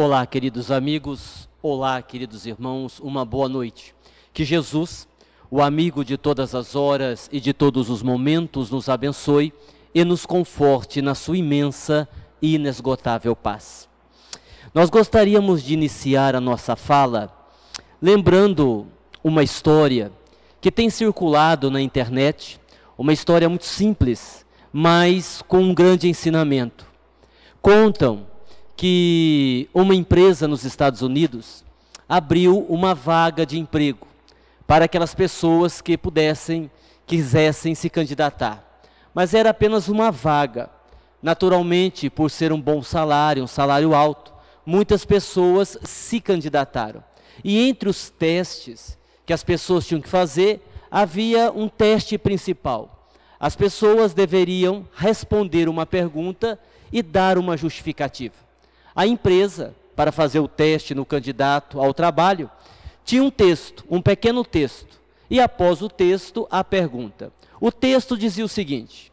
Olá, queridos amigos, olá, queridos irmãos, uma boa noite. Que Jesus, o amigo de todas as horas e de todos os momentos, nos abençoe e nos conforte na sua imensa e inesgotável paz. Nós gostaríamos de iniciar a nossa fala lembrando uma história que tem circulado na internet, uma história muito simples, mas com um grande ensinamento. Contam que uma empresa nos Estados Unidos abriu uma vaga de emprego para aquelas pessoas que quisessem se candidatar. Mas era apenas uma vaga. Naturalmente, por ser um bom salário, um salário alto, muitas pessoas se candidataram. E entre os testes que as pessoas tinham que fazer, havia um teste principal. As pessoas deveriam responder uma pergunta e dar uma justificativa. A empresa, para fazer o teste no candidato ao trabalho, tinha um texto, um pequeno texto. E após o texto, a pergunta. O texto dizia o seguinte: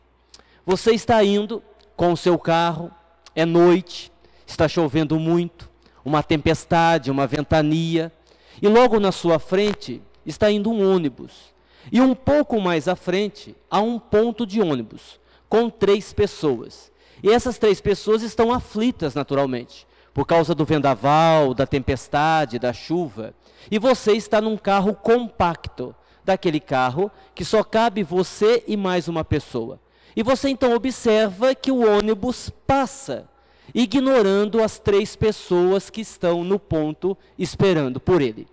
você está indo com o seu carro, é noite, está chovendo muito, uma tempestade, uma ventania, e logo na sua frente está indo um ônibus. E um pouco mais à frente, há um ponto de ônibus, com 3 pessoas. E essas 3 pessoas estão aflitas naturalmente, por causa do vendaval, da tempestade, da chuva. E você está num carro compacto, daquele carro que só cabe você e mais uma pessoa. E você então observa que o ônibus passa, ignorando as 3 pessoas que estão no ponto esperando por ele.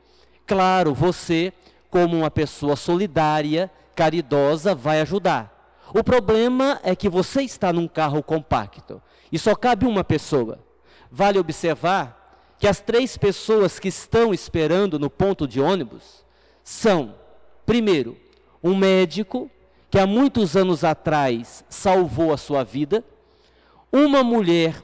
Claro, você, como uma pessoa solidária, caridosa, vai ajudar. O problema é que você está num carro compacto e só cabe uma pessoa. Vale observar que as 3 pessoas que estão esperando no ponto de ônibus são, primeiro, um médico que há muitos anos atrás salvou a sua vida, uma mulher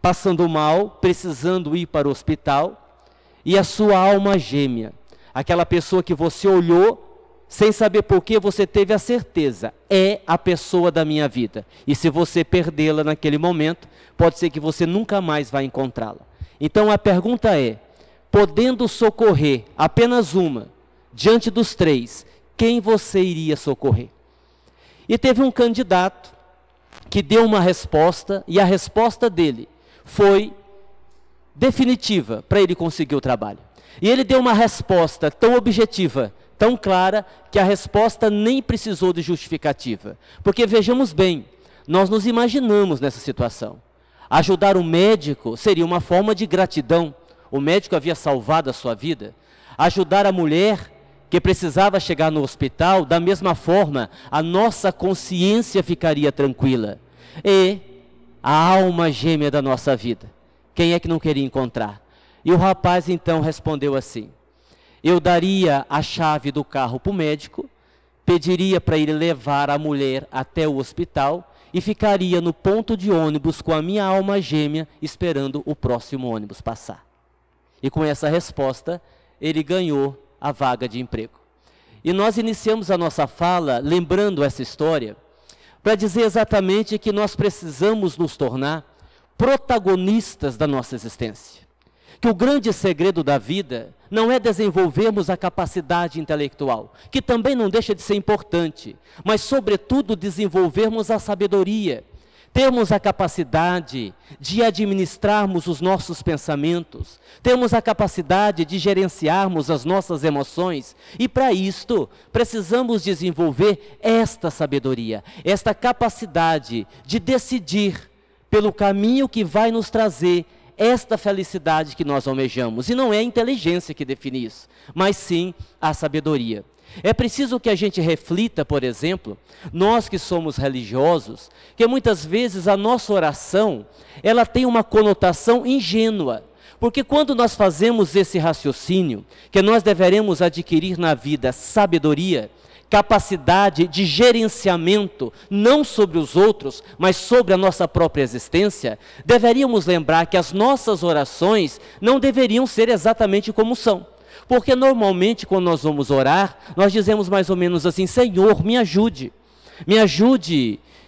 passando mal, precisando ir para o hospital, e a sua alma gêmea, aquela pessoa que você olhou sem saber por que, você teve a certeza, é a pessoa da minha vida. E se você perdê-la naquele momento, pode ser que você nunca mais vai encontrá-la. Então a pergunta é, podendo socorrer apenas uma, diante dos 3, quem você iria socorrer? E teve um candidato que deu uma resposta, e a resposta dele foi definitiva para ele conseguir o trabalho. E ele deu uma resposta tão objetiva, tão clara, que a resposta nem precisou de justificativa. Porque vejamos bem, nós nos imaginamos nessa situação. Ajudar o médico seria uma forma de gratidão. O médico havia salvado a sua vida. Ajudar a mulher que precisava chegar no hospital, da mesma forma, a nossa consciência ficaria tranquila. E a alma gêmea da nossa vida, quem é que não queria encontrar? E o rapaz então respondeu assim: eu daria a chave do carro para o médico, pediria para ele levar a mulher até o hospital e ficaria no ponto de ônibus com a minha alma gêmea esperando o próximo ônibus passar. E com essa resposta, ele ganhou a vaga de emprego. E nós iniciamos a nossa fala lembrando essa história para dizer exatamente que nós precisamos nos tornar protagonistas da nossa existência. Que o grande segredo da vida não é desenvolvermos a capacidade intelectual, que também não deixa de ser importante, mas sobretudo desenvolvermos a sabedoria, termos a capacidade de administrarmos os nossos pensamentos, termos a capacidade de gerenciarmos as nossas emoções, e para isto precisamos desenvolver esta sabedoria, esta capacidade de decidir pelo caminho que vai nos trazer esta felicidade que nós almejamos. E não é a inteligência que define isso, mas sim a sabedoria. É preciso que a gente reflita, por exemplo, nós que somos religiosos, que muitas vezes a nossa oração, ela tem uma conotação ingênua. Porque quando nós fazemos esse raciocínio, que nós deveremos adquirir na vida sabedoria, capacidade de gerenciamento, não sobre os outros, mas sobre a nossa própria existência, deveríamos lembrar que as nossas orações não deveriam ser exatamente como são. Porque normalmente quando nós vamos orar, nós dizemos mais ou menos assim: Senhor, me ajude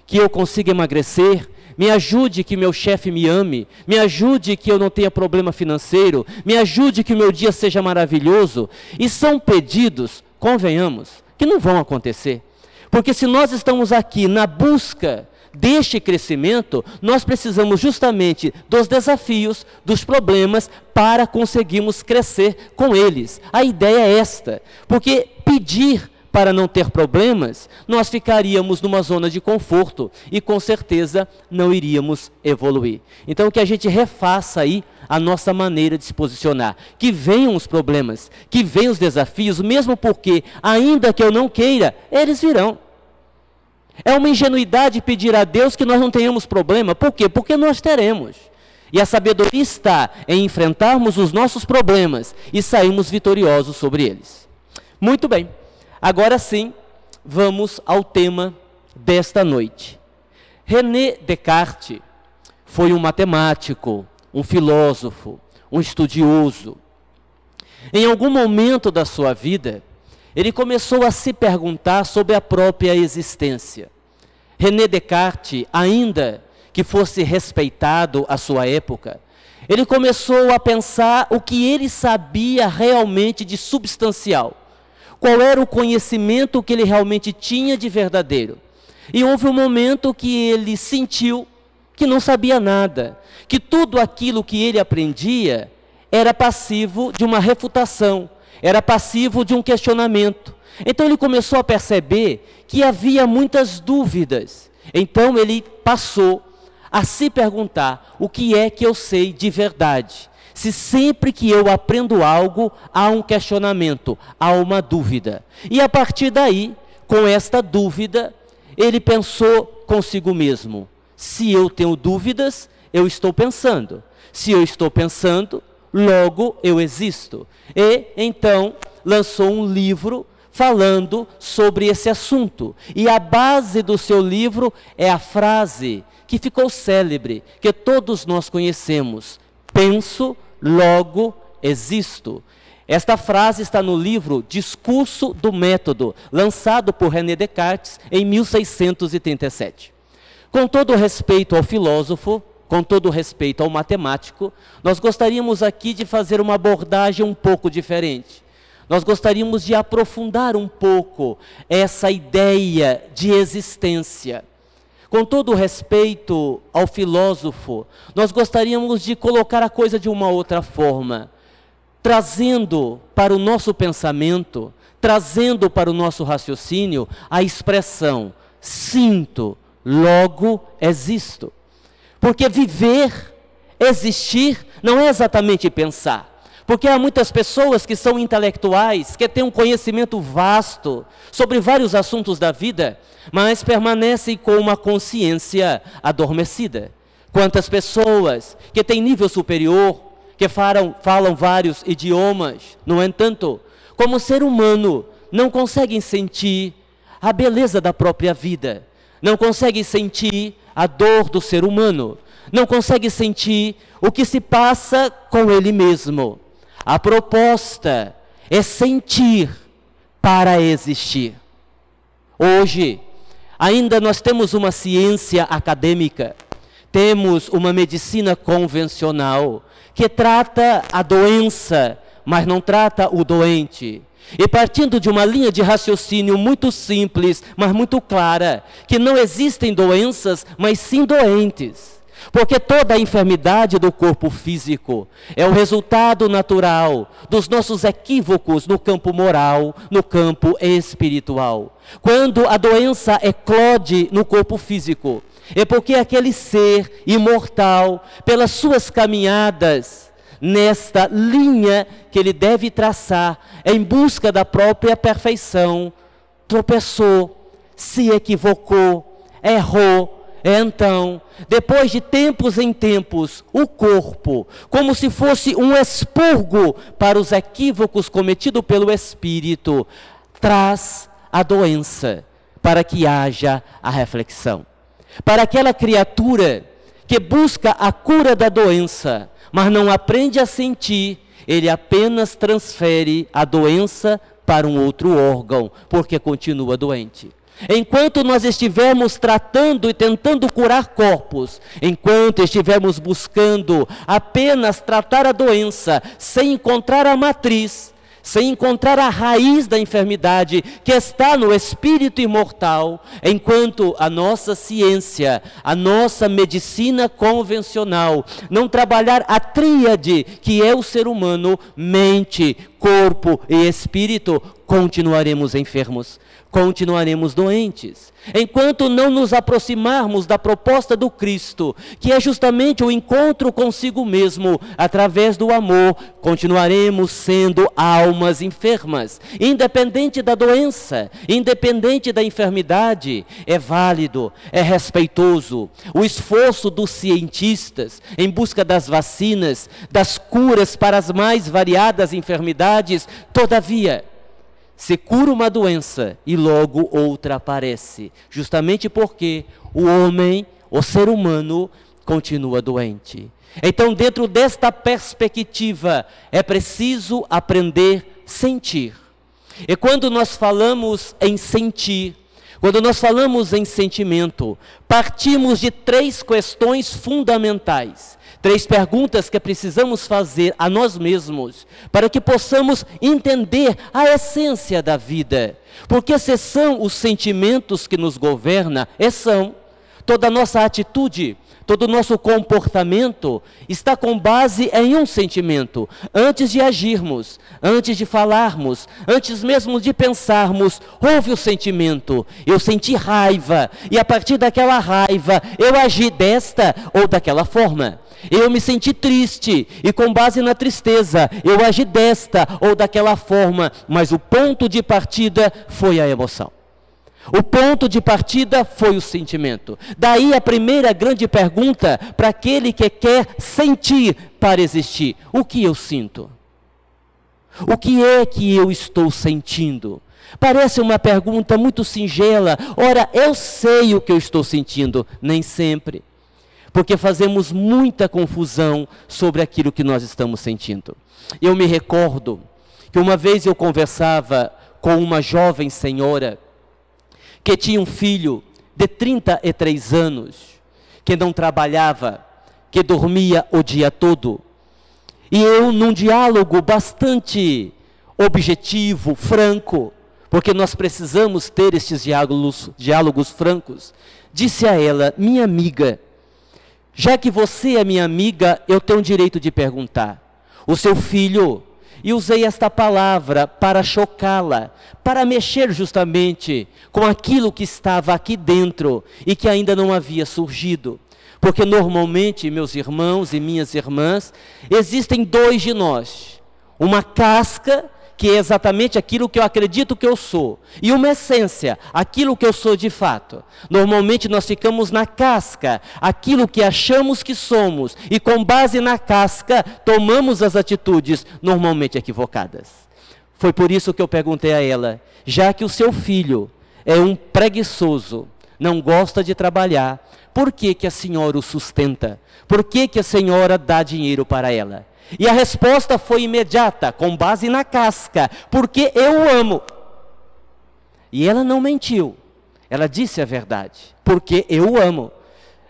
que eu consiga emagrecer, me ajude que meu chefe me ame, me ajude que eu não tenha problema financeiro, me ajude que o meu dia seja maravilhoso. E são pedidos, convenhamos, que não vão acontecer. Porque se nós estamos aqui na busca deste crescimento, nós precisamos justamente dos desafios, dos problemas, para conseguirmos crescer com eles. A ideia é esta, porque pedir para não ter problemas, nós ficaríamos numa zona de conforto e com certeza não iríamos evoluir. Então que a gente refaça aí a nossa maneira de se posicionar, que venham os problemas, que venham os desafios, mesmo porque, ainda que eu não queira, eles virão. É uma ingenuidade pedir a Deus que nós não tenhamos problema. Por quê? Porque nós teremos. E a sabedoria está em enfrentarmos os nossos problemas e sairmos vitoriosos sobre eles. Muito bem. Agora sim, vamos ao tema desta noite. René Descartes foi um matemático, um filósofo, um estudioso. Em algum momento da sua vida, ele começou a se perguntar sobre a própria existência. René Descartes, ainda que fosse respeitado à sua época, ele começou a pensar o que ele sabia realmente de substancial. Qual era o conhecimento que ele realmente tinha de verdadeiro. E houve um momento que ele sentiu que não sabia nada, que tudo aquilo que ele aprendia era passivo de uma refutação, era passivo de um questionamento. Então ele começou a perceber que havia muitas dúvidas. Então ele passou a se perguntar: o que é que eu sei de verdade? Se sempre que eu aprendo algo, há um questionamento, há uma dúvida. E a partir daí, com esta dúvida, ele pensou consigo mesmo: se eu tenho dúvidas, eu estou pensando. Se eu estou pensando, logo eu existo. E então lançou um livro falando sobre esse assunto. E a base do seu livro é a frase que ficou célebre, que todos nós conhecemos: penso, logo existo. Esta frase está no livro Discurso do Método, lançado por René Descartes em 1637. Com todo o respeito ao filósofo, com todo o respeito ao matemático, nós gostaríamos aqui de fazer uma abordagem um pouco diferente. Nós gostaríamos de aprofundar um pouco essa ideia de existência. Com todo o respeito ao filósofo, nós gostaríamos de colocar a coisa de uma outra forma, trazendo para o nosso pensamento, trazendo para o nosso raciocínio a expressão: sinto, logo existo. Porque viver, existir, não é exatamente pensar. Porque há muitas pessoas que são intelectuais, que têm um conhecimento vasto sobre vários assuntos da vida, mas permanecem com uma consciência adormecida. Quantas pessoas que têm nível superior, que falam vários idiomas, no entanto, como ser humano, não conseguem sentir a beleza da própria vida, não conseguem sentir a dor do ser humano, não conseguem sentir o que se passa com ele mesmo. A proposta é sentir para existir. Hoje, ainda nós temos uma ciência acadêmica, temos uma medicina convencional que trata a doença, mas não trata o doente. E partindo de uma linha de raciocínio muito simples, mas muito clara, que não existem doenças, mas sim doentes. Porque toda a enfermidade do corpo físico é o resultado natural dos nossos equívocos no campo moral, no campo espiritual. Quando a doença eclode no corpo físico, é porque aquele ser imortal, pelas suas caminhadas nesta linha que ele deve traçar em busca da própria perfeição, tropeçou, se equivocou, errou. Então, depois de tempos em tempos, o corpo, como se fosse um expurgo para os equívocos cometidos pelo espírito, traz a doença para que haja a reflexão. Para aquela criatura que busca a cura da doença, mas não aprende a sentir, ele apenas transfere a doença para um outro órgão, porque continua doente. Enquanto nós estivermos tratando e tentando curar corpos, enquanto estivermos buscando apenas tratar a doença, sem encontrar a matriz, sem encontrar a raiz da enfermidade que está no espírito imortal, enquanto a nossa ciência, a nossa medicina convencional não trabalhar a tríade que é o ser humano, mente, corpo e espírito, continuaremos enfermos, continuaremos doentes. Enquanto não nos aproximarmos da proposta do Cristo, que é justamente o encontro consigo mesmo, através do amor, continuaremos sendo almas enfermas, independente da doença, independente da enfermidade. É válido, é respeitoso o esforço dos cientistas em busca das vacinas, das curas para as mais variadas enfermidades. Todavia, se cura uma doença e logo outra aparece, justamente porque o homem, o ser humano, continua doente. Então, dentro desta perspectiva, é preciso aprender a sentir. E quando nós falamos em sentir, quando nós falamos em sentimento, partimos de 3 questões fundamentais. 3 perguntas que precisamos fazer a nós mesmos, para que possamos entender a essência da vida. Porque se são os sentimentos que nos governam, são toda a nossa atitude, todo o nosso comportamento está com base em um sentimento. Antes de agirmos, antes de falarmos, antes mesmo de pensarmos, houve o sentimento. Eu senti raiva, e a partir daquela raiva, eu agi desta ou daquela forma. Eu me senti triste, e com base na tristeza, eu agi desta ou daquela forma, mas o ponto de partida foi a emoção. O ponto de partida foi o sentimento. Daí a primeira grande pergunta para aquele que quer sentir para existir: o que eu sinto? O que é que eu estou sentindo? Parece uma pergunta muito singela. Ora, eu sei o que eu estou sentindo. Nem sempre. Porque fazemos muita confusão sobre aquilo que nós estamos sentindo. Eu me recordo que uma vez eu conversava com uma jovem senhora que tinha um filho de 33 anos, que não trabalhava, que dormia o dia todo. E eu, num diálogo bastante objetivo, franco, porque nós precisamos ter estes diálogos francos, disse a ela: minha amiga, já que você é minha amiga, eu tenho o direito de perguntar. O seu filho, e usei esta palavra para chocá-la, para mexer justamente com aquilo que estava aqui dentro e que ainda não havia surgido. Porque normalmente, meus irmãos e minhas irmãs, existem 2 de nós. Uma casca, que é exatamente aquilo que eu acredito que eu sou, e uma essência, aquilo que eu sou de fato. Normalmente nós ficamos na casca, aquilo que achamos que somos, e com base na casca tomamos as atitudes normalmente equivocadas. Foi por isso que eu perguntei a ela: já que o seu filho é um preguiçoso, não gosta de trabalhar, por que que a senhora o sustenta? Por que que a senhora dá dinheiro para ela? E a resposta foi imediata, com base na casca: porque eu o amo. E ela não mentiu, ela disse a verdade: porque eu o amo.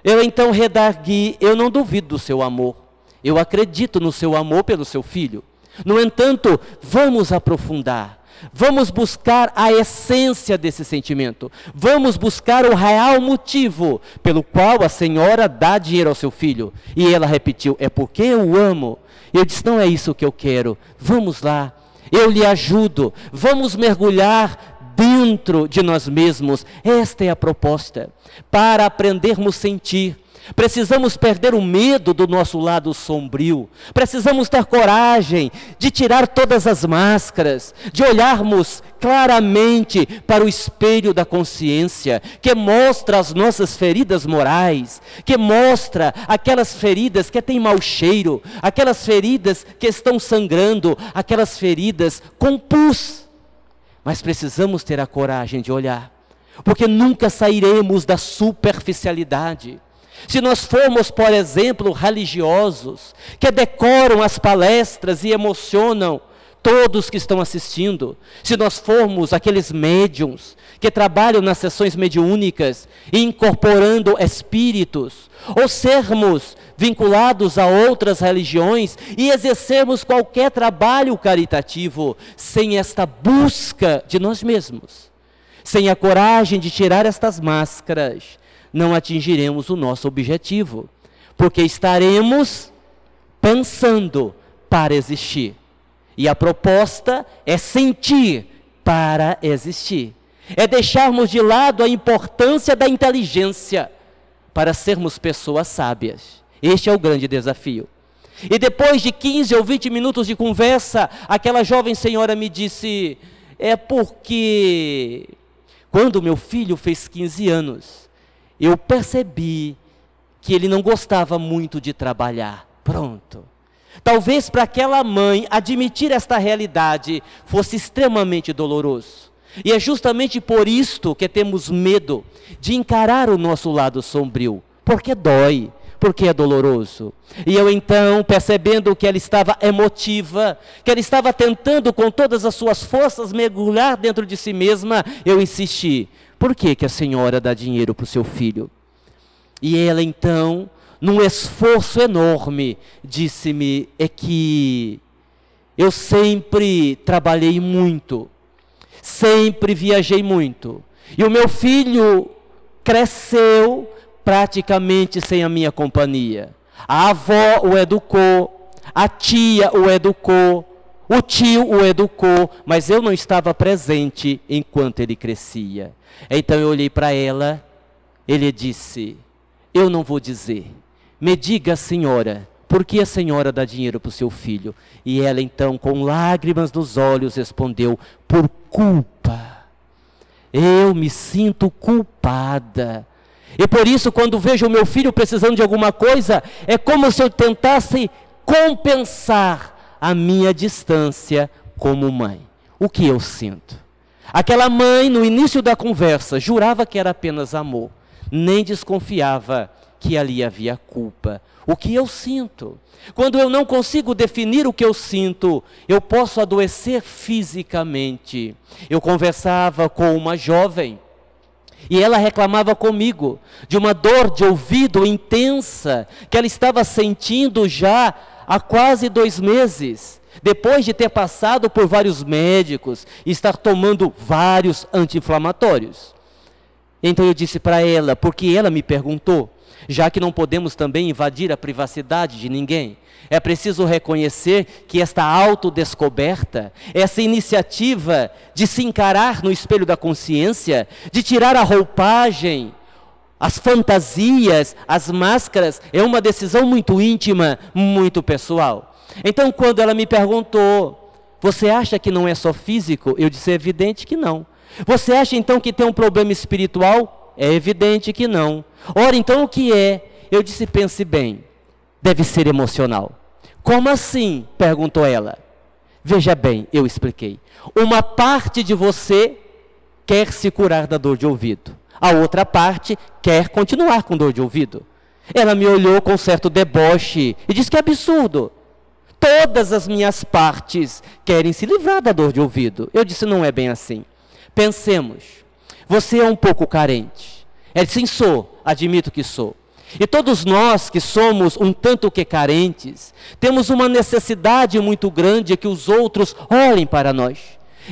Eu então redargui: eu não duvido do seu amor, eu acredito no seu amor pelo seu filho. No entanto, vamos aprofundar, vamos buscar a essência desse sentimento, vamos buscar o real motivo pelo qual a senhora dá dinheiro ao seu filho. E ela repetiu: é porque eu o amo. Eu disse: não é isso que eu quero, vamos lá, eu lhe ajudo, vamos mergulhar dentro de nós mesmos. Esta é a proposta, para aprendermos a sentir. Precisamos perder o medo do nosso lado sombrio, precisamos ter coragem de tirar todas as máscaras, de olharmos claramente para o espelho da consciência, que mostra as nossas feridas morais, que mostra aquelas feridas que têm mau cheiro, aquelas feridas que estão sangrando, aquelas feridas com pus. Mas precisamos ter a coragem de olhar, porque nunca sairemos da superficialidade. Se nós formos, por exemplo, religiosos, que decoram as palestras e emocionam todos que estão assistindo, se nós formos aqueles médiuns que trabalham nas sessões mediúnicas, incorporando espíritos, ou sermos vinculados a outras religiões e exercermos qualquer trabalho caritativo sem esta busca de nós mesmos, sem a coragem de tirar estas máscaras, não atingiremos o nosso objetivo, porque estaremos pensando para existir. E a proposta é sentir para existir. É deixarmos de lado a importância da inteligência para sermos pessoas sábias. Este é o grande desafio. E depois de 15 ou 20 minutos de conversa, aquela jovem senhora me disse: é porque quando meu filho fez 15 anos, eu percebi que ele não gostava muito de trabalhar. Pronto. Talvez para aquela mãe admitir esta realidade fosse extremamente doloroso. E é justamente por isto que temos medo de encarar o nosso lado sombrio. Porque dói, porque é doloroso. E eu então, percebendo que ela estava emotiva, que ela estava tentando com todas as suas forças mergulhar dentro de si mesma, eu insisti: por que a senhora dá dinheiro para o seu filho? E ela então, num esforço enorme, disse-me: é que eu sempre trabalhei muito, sempre viajei muito, e o meu filho cresceu praticamente sem a minha companhia. A avó o educou, a tia o educou, o tio o educou, mas eu não estava presente enquanto ele crescia. Então eu olhei para ela, ele disse: eu não vou dizer. Me diga, senhora, por que a senhora dá dinheiro para o seu filho? E ela então, com lágrimas nos olhos, respondeu: por culpa. Eu me sinto culpada. E por isso, quando vejo o meu filho precisando de alguma coisa, é como se eu tentasse compensar a minha distância como mãe. O que eu sinto? Aquela mãe, no início da conversa, jurava que era apenas amor, nem desconfiava que ali havia culpa. O que eu sinto? Quando eu não consigo definir o que eu sinto, eu posso adoecer fisicamente. Eu conversava com uma jovem e ela reclamava comigo de uma dor de ouvido intensa que ela estava sentindo já há quase 2 meses, depois de ter passado por vários médicos e estar tomando vários anti-inflamatórios. Então eu disse para ela, porque ela me perguntou, já que não podemos também invadir a privacidade de ninguém, é preciso reconhecer que esta autodescoberta, essa iniciativa de se encarar no espelho da consciência, de tirar a roupagem, as fantasias, as máscaras, é uma decisão muito íntima, muito pessoal. Então, quando ela me perguntou: você acha que não é só físico? Eu disse: é evidente que não. Você acha então que tem um problema espiritual? É evidente que não. Ora, então o que é? Eu disse: pense bem, deve ser emocional. Como assim? Perguntou ela. Veja bem, eu expliquei. Uma parte de você quer se curar da dor de ouvido. A outra parte quer continuar com dor de ouvido. Ela me olhou com certo deboche e disse: que absurdo. Todas as minhas partes querem se livrar da dor de ouvido. Eu disse: não é bem assim. Pensemos, você é um pouco carente. Sim, sou, admito que sou. E todos nós que somos um tanto que carentes, temos uma necessidade muito grande que os outros olhem para nós.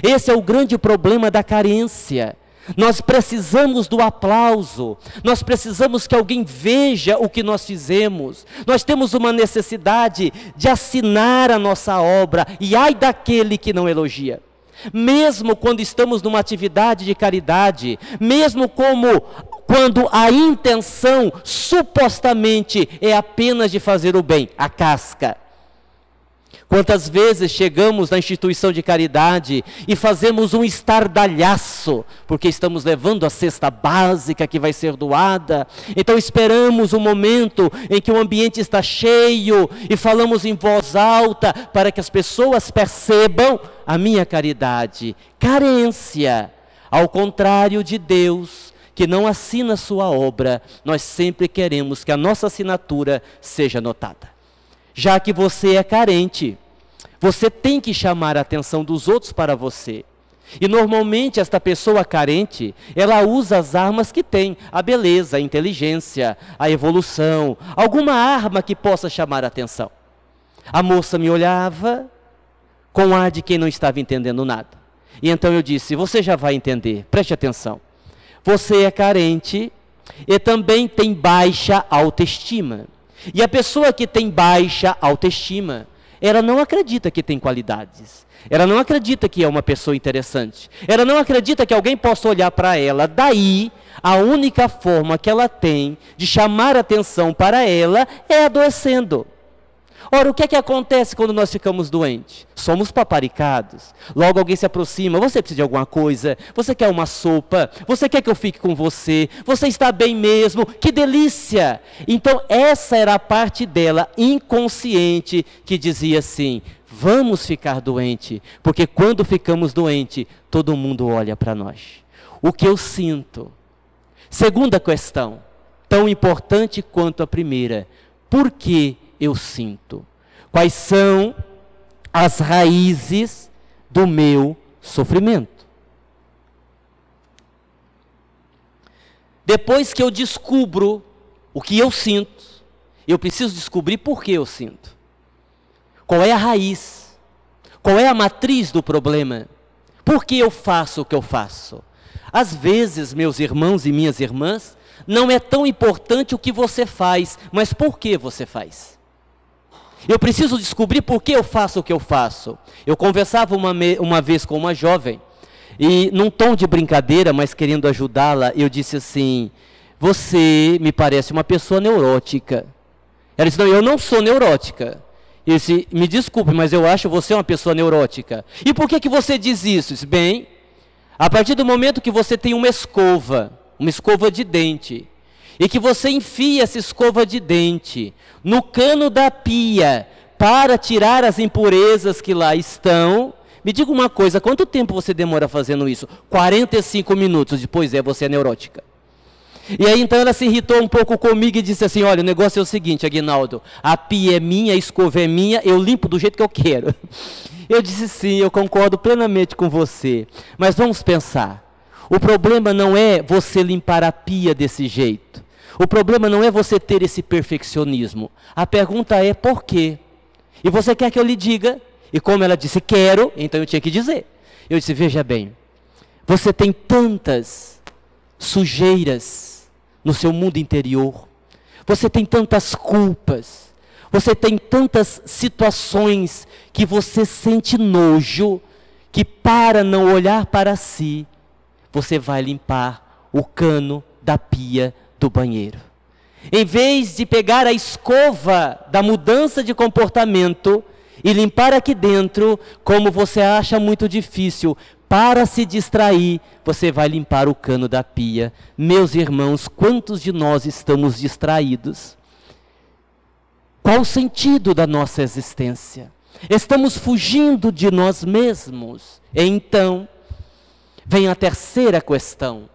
Esse é o grande problema da carência. Nós precisamos do aplauso, nós precisamos que alguém veja o que nós fizemos. Nós temos uma necessidade de assinar a nossa obra, e ai daquele que não elogia. Mesmo quando estamos numa atividade de caridade, mesmo quando a intenção supostamente é apenas de fazer o bem, a casca. Quantas vezes chegamos na instituição de caridade e fazemos um estardalhaço, porque estamos levando a cesta básica que vai ser doada, então esperamos um momento em que o ambiente está cheio e falamos em voz alta para que as pessoas percebam a minha caridade. Carência, ao contrário de Deus, que não assina sua obra, nós sempre queremos que a nossa assinatura seja notada. Já que você é carente, Você tem que chamar a atenção dos outros para você. E normalmente esta pessoa carente, ela usa as armas que tem, a beleza, a inteligência, a evolução, alguma arma que possa chamar a atenção. A moça me olhava com ar de quem não estava entendendo nada. E então eu disse, você já vai entender, preste atenção. Você é carente e também tem baixa autoestima. E a pessoa que tem baixa autoestima, ela não acredita que tem qualidades. Ela não acredita que é uma pessoa interessante. Ela não acredita que alguém possa olhar para ela. Daí, a única forma que ela tem de chamar atenção para ela é adoecendo. Ora, o que é que acontece quando nós ficamos doentes? Somos paparicados. Logo alguém se aproxima, você precisa de alguma coisa, você quer uma sopa, você quer que eu fique com você, você está bem mesmo, que delícia! Então essa era a parte dela inconsciente que dizia assim, vamos ficar doente, porque quando ficamos doente, todo mundo olha para nós. O que eu sinto? Segunda questão, tão importante quanto a primeira, por que eu sinto? Quais são as raízes do meu sofrimento? Depois que eu descubro o que eu sinto, eu preciso descobrir por que eu sinto. Qual é a raiz? Qual é a matriz do problema? Por que eu faço o que eu faço? Às vezes, meus irmãos e minhas irmãs, não é tão importante o que você faz, mas por que você faz. Eu preciso descobrir por que eu faço o que eu faço. Eu conversava uma vez com uma jovem, e num tom de brincadeira, mas querendo ajudá-la, eu disse assim, você me parece uma pessoa neurótica. Ela disse, não, eu não sou neurótica. Eu disse, me desculpe, mas eu acho você uma pessoa neurótica. E por que você diz isso? Eu disse, bem, a partir do momento que você tem uma escova de dente, e que você enfia essa escova de dente no cano da pia para tirar as impurezas que lá estão, me diga uma coisa, quanto tempo você demora fazendo isso? 45 minutos, depois você é neurótica. E aí então ela se irritou um pouco comigo e disse assim, olha, o negócio é o seguinte, Aguinaldo, a pia é minha, a escova é minha, eu limpo do jeito que eu quero. Eu disse sim, eu concordo plenamente com você, mas vamos pensar, o problema não é você limpar a pia desse jeito, o problema não é você ter esse perfeccionismo, a pergunta é por quê? E você quer que eu lhe diga? E como ela disse, quero, então eu tinha que dizer. Eu disse, veja bem, você tem tantas sujeiras no seu mundo interior, você tem tantas culpas, você tem tantas situações que você sente nojo, que para não olhar para si, você vai limpar o cano da pia do banheiro. Em vez de pegar a escova da mudança de comportamento e limpar aqui dentro, como você acha muito difícil, para se distrair, você vai limpar o cano da pia. Meus irmãos, quantos de nós estamos distraídos? Qual o sentido da nossa existência? Estamos fugindo de nós mesmos. Então, vem a terceira questão.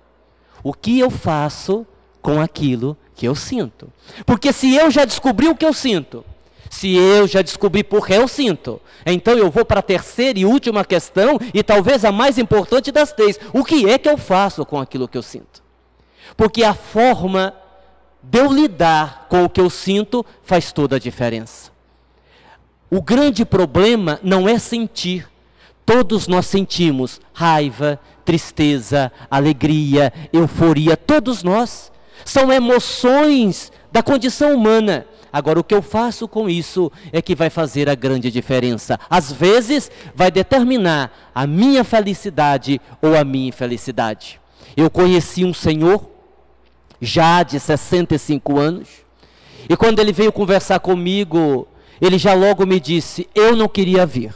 O que eu faço com aquilo que eu sinto? Porque se eu já descobri o que eu sinto, se eu já descobri por que eu sinto, então eu vou para a terceira e última questão, e talvez a mais importante das três. O que é que eu faço com aquilo que eu sinto? Porque a forma de eu lidar com o que eu sinto faz toda a diferença. O grande problema não é sentir. Todos nós sentimos raiva, tristeza, alegria, euforia, todos nós. São emoções da condição humana. Agora, o que eu faço com isso é que vai fazer a grande diferença. Às vezes, vai determinar a minha felicidade ou a minha infelicidade. Eu conheci um senhor, já de 65 anos, e quando ele veio conversar comigo, ele já logo me disse, eu não queria vir.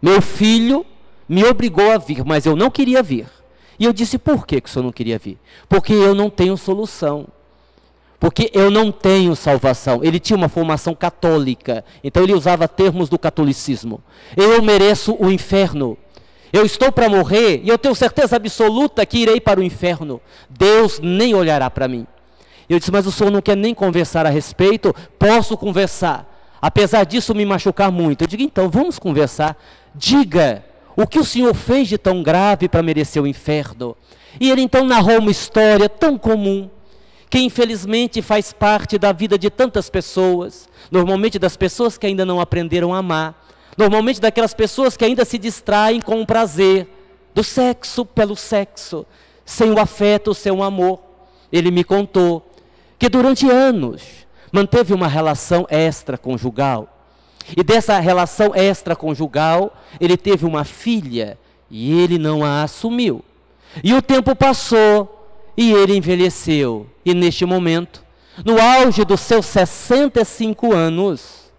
Meu filho me obrigou a vir, mas eu não queria vir. E eu disse, por que o senhor não queria vir? Porque eu não tenho solução. Porque eu não tenho salvação. Ele tinha uma formação católica, então ele usava termos do catolicismo. Eu mereço o inferno. Eu estou para morrer e eu tenho certeza absoluta que irei para o inferno. Deus nem olhará para mim. Eu disse, mas o senhor não quer nem conversar a respeito? Posso conversar. apesar disso me machucar muito. Eu digo, então, vamos conversar. Diga o que o senhor fez de tão grave para merecer o inferno. E ele então narrou uma história tão comum, que infelizmente faz parte da vida de tantas pessoas, normalmente das pessoas que ainda não aprenderam a amar, normalmente daquelas pessoas que ainda se distraem com o prazer do sexo pelo sexo, sem o afeto, sem o amor. Ele me contou que durante anos manteve uma relação extraconjugal, e dessa relação extraconjugal ele teve uma filha e ele não a assumiu. E o tempo passou e ele envelheceu. E neste momento, no auge dos seus 65 anos,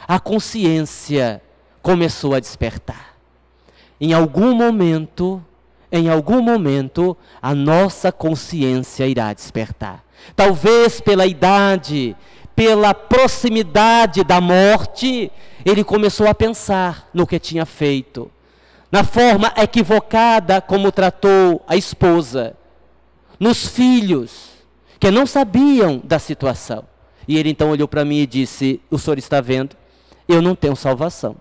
a consciência começou a despertar. Em algum momento, a nossa consciência irá despertar. Talvez pela idade, pela proximidade da morte, ele começou a pensar no que tinha feito, na forma equivocada como tratou a esposa, nos filhos, que não sabiam da situação. E ele então olhou para mim e disse, o senhor está vendo? Eu não tenho salvação.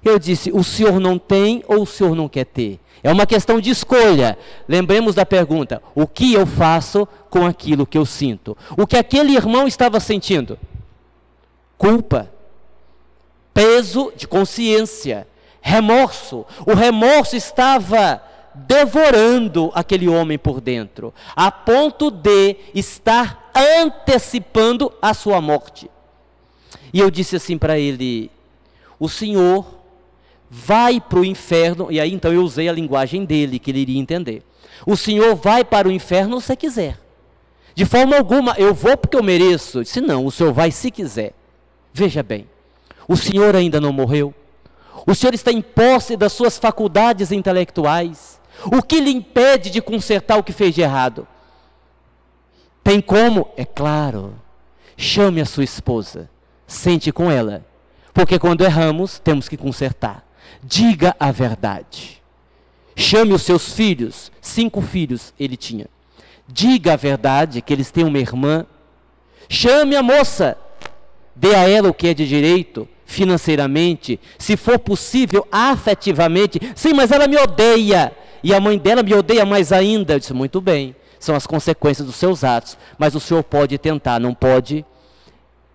Eu disse, o senhor não tem ou o senhor não quer ter? É uma questão de escolha. Lembremos da pergunta, o que eu faço com aquilo que eu sinto? O que aquele irmão estava sentindo? Culpa, peso de consciência, remorso. O remorso estava devorando aquele homem por dentro, a ponto de estar antecipando a sua morte. E eu disse assim para ele, o senhor vai para o inferno, e aí então eu usei a linguagem dele, que ele iria entender. O senhor vai para o inferno se quiser. De forma alguma, eu vou porque eu mereço. Eu disse, não, o senhor vai se quiser. Veja bem, o senhor ainda não morreu. O senhor está em posse das suas faculdades intelectuais. O que lhe impede de consertar o que fez de errado? Tem como? É claro. Chame a sua esposa. Sente com ela. Porque quando erramos, temos que consertar. Diga a verdade. Chame os seus filhos. 5 filhos ele tinha. Diga a verdade, que eles têm uma irmã. Chame a moça. Dê a ela o que é de direito, financeiramente, se for possível, afetivamente. Sim, mas ela me odeia. E a mãe dela me odeia mais ainda. Eu disse, muito bem, são as consequências dos seus atos. Mas o senhor pode tentar, não pode?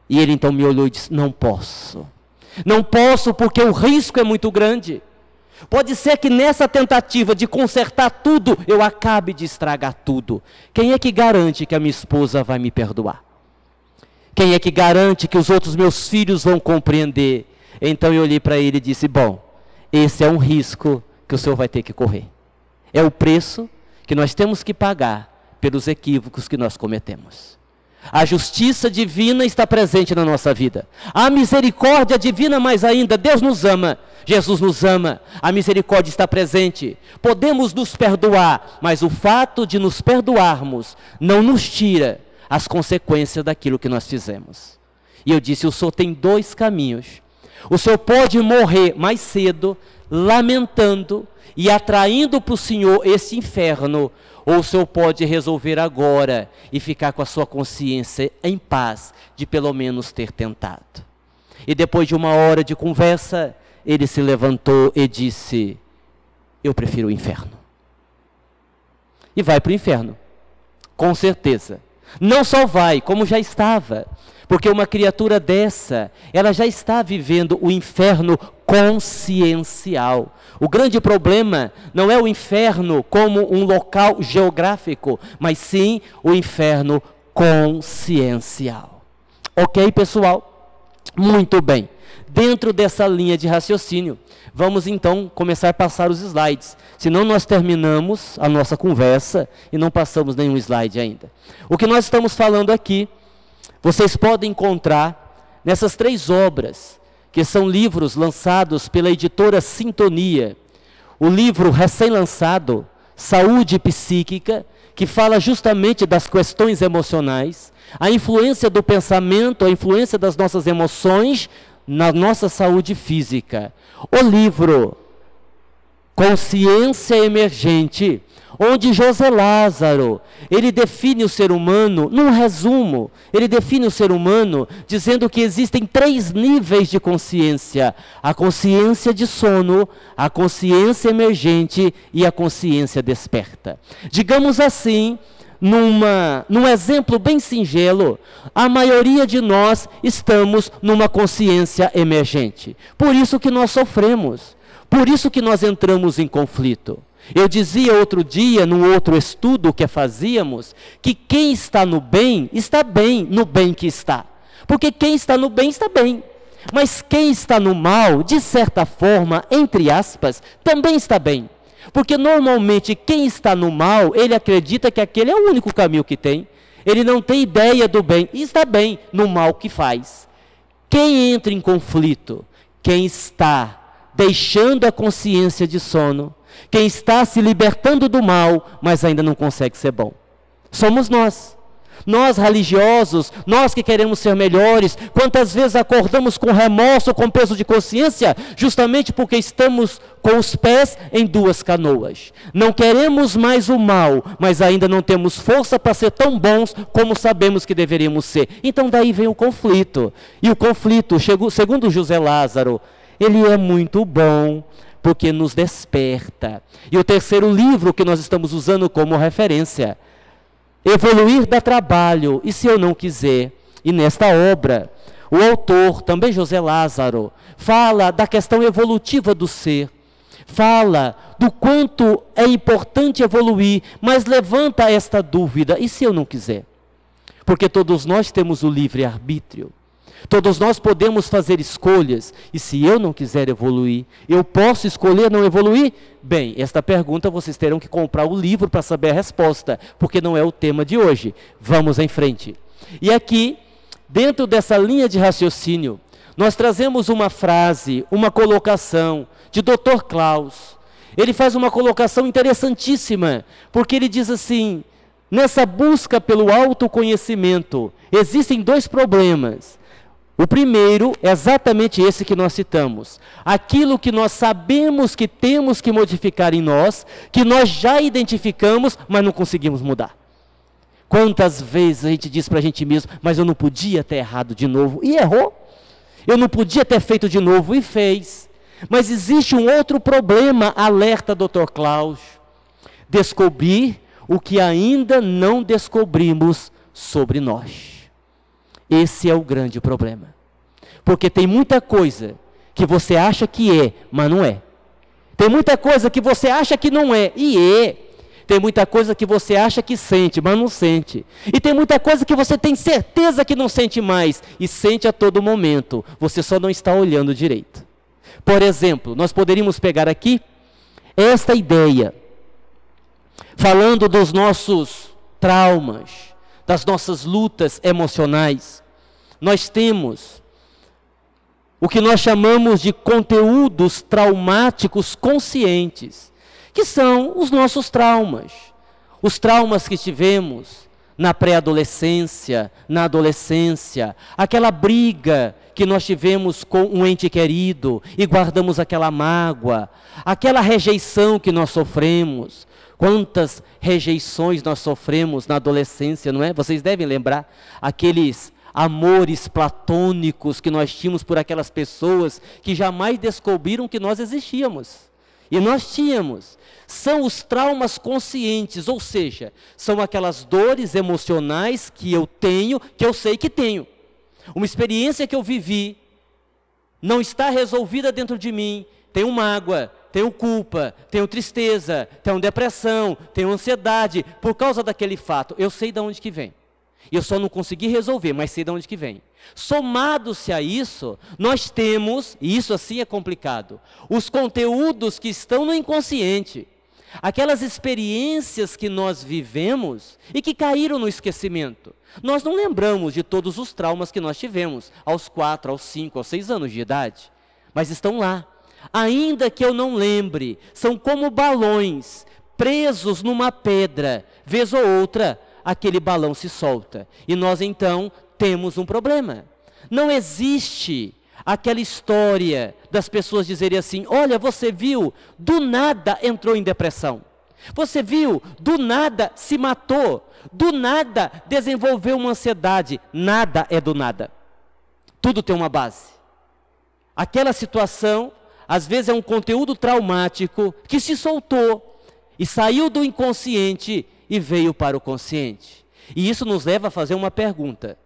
E ele então me olhou e disse, não posso. Não posso porque o risco é muito grande. Pode ser que nessa tentativa de consertar tudo, eu acabe de estragar tudo. Quem é que garante que a minha esposa vai me perdoar? Quem é que garante que os outros meus filhos vão compreender? Então eu olhei para ele e disse, bom, esse é um risco que o senhor vai ter que correr. É o preço que nós temos que pagar pelos equívocos que nós cometemos. A justiça divina está presente na nossa vida. A misericórdia divina mais ainda. Deus nos ama, Jesus nos ama. A misericórdia está presente. Podemos nos perdoar, mas o fato de nos perdoarmos não nos tira as consequências daquilo que nós fizemos. E eu disse, o senhor tem 2 caminhos. O senhor pode morrer mais cedo, lamentando e atraindo para o senhor esse inferno, ou o senhor pode resolver agora e ficar com a sua consciência em paz de pelo menos ter tentado. E depois de 1 hora de conversa, ele se levantou e disse, eu prefiro o inferno. E vai para o inferno, com certeza. Não só vai, como já estava. Porque uma criatura dessa, ela já está vivendo o inferno consciencial. O grande problema não é o inferno como um local geográfico, mas sim o inferno consciencial. Ok, pessoal? Muito bem. Dentro dessa linha de raciocínio, vamos então começar a passar os slides. Senão nós terminamos a nossa conversa e não passamos nenhum slide ainda. O que nós estamos falando aqui, vocês podem encontrar nessas 3 obras, que são livros lançados pela editora Sintonia. O livro recém-lançado, Saúde Psíquica, que fala justamente das questões emocionais, a influência do pensamento, a influência das nossas emoções na nossa saúde física. O livro consciência emergente, onde José Lázaro, ele define o ser humano, num resumo, ele define o ser humano dizendo que existem 3 níveis de consciência: a consciência de sono, a consciência emergente e a consciência desperta. Digamos assim, num exemplo bem singelo, a maioria de nós estamos numa consciência emergente. Por isso que nós sofremos, por isso que nós entramos em conflito. Eu dizia outro dia, num outro estudo que fazíamos, que quem está no bem no bem que está. Porque quem está no bem está bem. Mas quem está no mal, de certa forma, entre aspas, também está bem. Porque normalmente quem está no mal, ele acredita que aquele é o único caminho que tem. Ele não tem ideia do bem e está bem no mal que faz. Quem entra em conflito, quem está deixando a consciência de sono, quem está se libertando do mal, mas ainda não consegue ser bom, somos nós. Nós religiosos, nós que queremos ser melhores, quantas vezes acordamos com remorso, com peso de consciência, justamente porque estamos com os pés em 2 canoas. Não queremos mais o mal, mas ainda não temos força para ser tão bons como sabemos que deveríamos ser. Então daí vem o conflito. E o conflito, segundo José Lázaro, ele é muito bom, porque nos desperta. E o terceiro livro que nós estamos usando como referência, Evoluir dá trabalho, e se eu não quiser? E nesta obra, o autor, também José Lázaro, fala da questão evolutiva do ser, fala do quanto é importante evoluir, mas levanta esta dúvida: e se eu não quiser? Porque todos nós temos o livre-arbítrio. Todos nós podemos fazer escolhas, e se eu não quiser evoluir, eu posso escolher não evoluir? Bem, esta pergunta vocês terão que comprar o livro para saber a resposta, porque não é o tema de hoje. Vamos em frente. E aqui, dentro dessa linha de raciocínio, nós trazemos uma frase, uma colocação de Dr. Klaus. Ele faz uma colocação interessantíssima, porque ele diz assim: nessa busca pelo autoconhecimento, existem 2 problemas. O primeiro é exatamente esse que nós citamos. Aquilo que nós sabemos que temos que modificar em nós, que nós já identificamos, mas não conseguimos mudar. Quantas vezes a gente diz para a gente mesmo: mas eu não podia ter errado de novo, e errou. Eu não podia ter feito de novo, e fez. Mas existe um outro problema, alerta Dr. Klaus: descobrir o que ainda não descobrimos sobre nós. Esse é o grande problema. Porque tem muita coisa que você acha que é, mas não é. Tem muita coisa que você acha que não é, e é. Tem muita coisa que você acha que sente, mas não sente. E tem muita coisa que você tem certeza que não sente mais, e sente a todo momento. Você só não está olhando direito. Por exemplo, nós poderíamos pegar aqui esta ideia, falando dos nossos traumas, das nossas lutas emocionais. Nós temos o que nós chamamos de conteúdos traumáticos conscientes, que são os nossos traumas. Os traumas que tivemos na pré-adolescência, na adolescência, aquela briga que nós tivemos com um ente querido e guardamos aquela mágoa, aquela rejeição que nós sofremos. Quantas rejeições nós sofremos na adolescência, não é? Vocês devem lembrar aqueles amores platônicos que nós tínhamos por aquelas pessoas que jamais descobriram que nós existíamos. E nós tínhamos. São os traumas conscientes, ou seja, são aquelas dores emocionais que eu tenho, que eu sei que tenho. Uma experiência que eu vivi, não está resolvida dentro de mim, tenho mágoa, tenho culpa, tenho tristeza, tenho depressão, tenho ansiedade, por causa daquele fato. Eu sei de onde que vem. Eu só não consegui resolver, mas sei de onde que vem. Somado-se a isso, nós temos, e isso assim é complicado, os conteúdos que estão no inconsciente. Aquelas experiências que nós vivemos e que caíram no esquecimento. Nós não lembramos de todos os traumas que nós tivemos aos 4, aos 5, aos 6 anos de idade, mas estão lá. Ainda que eu não lembre, são como balões presos numa pedra, vez ou outra, aquele balão se solta. E nós então temos um problema. Não existe aquela história das pessoas dizerem assim: olha, você viu, do nada entrou em depressão. Você viu, do nada se matou. Do nada desenvolveu uma ansiedade. Nada é do nada. Tudo tem uma base. Aquela situação, às vezes é um conteúdo traumático que se soltou e saiu do inconsciente e veio para o consciente. E isso nos leva a fazer uma pergunta: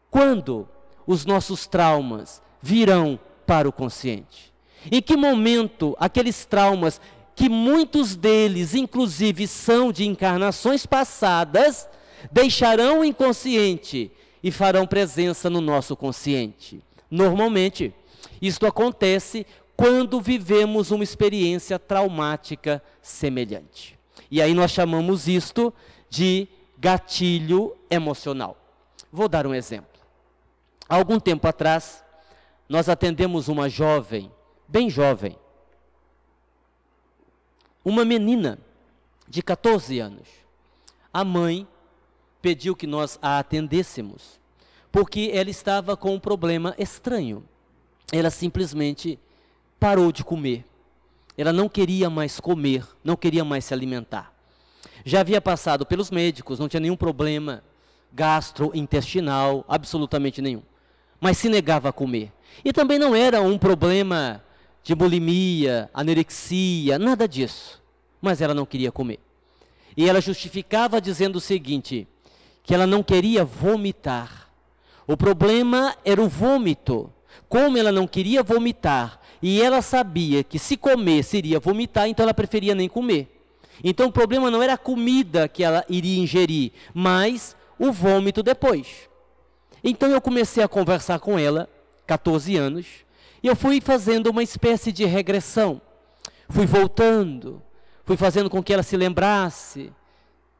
quando os nossos traumas virão para o consciente? Em que momento aqueles traumas, que muitos deles inclusive são de encarnações passadas, deixarão o inconsciente e farão presença no nosso consciente? Normalmente, isto acontece quando vivemos uma experiência traumática semelhante. E aí nós chamamos isto de gatilho emocional. Vou dar um exemplo. Há algum tempo atrás, nós atendemos uma jovem, bem jovem, uma menina de 14 anos. A mãe pediu que nós a atendêssemos, porque ela estava com um problema estranho. Ela simplesmente parou de comer. Ela não queria mais comer, não queria mais se alimentar. Já havia passado pelos médicos, não tinha nenhum problema gastrointestinal, absolutamente nenhum. Mas se negava a comer. E também não era um problema de bulimia, anorexia, nada disso. Mas ela não queria comer. E ela justificava dizendo o seguinte, que ela não queria vomitar. O problema era o vômito. Como ela não queria vomitar, e ela sabia que se comesse iria vomitar, então ela preferia nem comer. Então o problema não era a comida que ela iria ingerir, mas o vômito depois. Então eu comecei a conversar com ela, 14 anos, e eu fui fazendo uma espécie de regressão. Fui voltando, fui fazendo com que ela se lembrasse,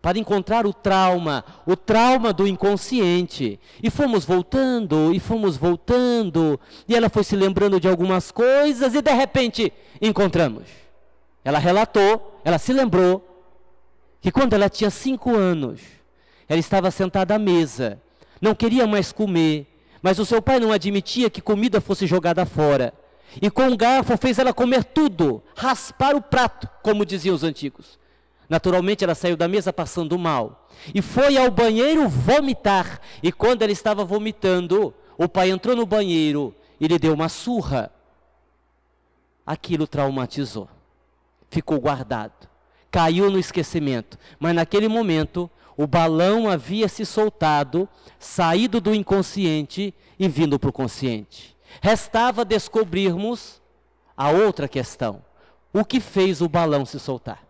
para encontrar o trauma do inconsciente. E fomos voltando, e ela foi se lembrando de algumas coisas, e de repente encontramos. Ela relatou, ela se lembrou, que quando ela tinha 5 anos, ela estava sentada à mesa, não queria mais comer, mas o seu pai não admitia que comida fosse jogada fora. E com um garfo fez ela comer tudo, raspar o prato, como diziam os antigos. Naturalmente ela saiu da mesa passando mal e foi ao banheiro vomitar. E quando ela estava vomitando, o pai entrou no banheiro e lhe deu uma surra. Aquilo traumatizou, ficou guardado, caiu no esquecimento. Mas naquele momento o balão havia se soltado, saído do inconsciente e vindo para o consciente. Restava descobrirmos a outra questão: o que fez o balão se soltar?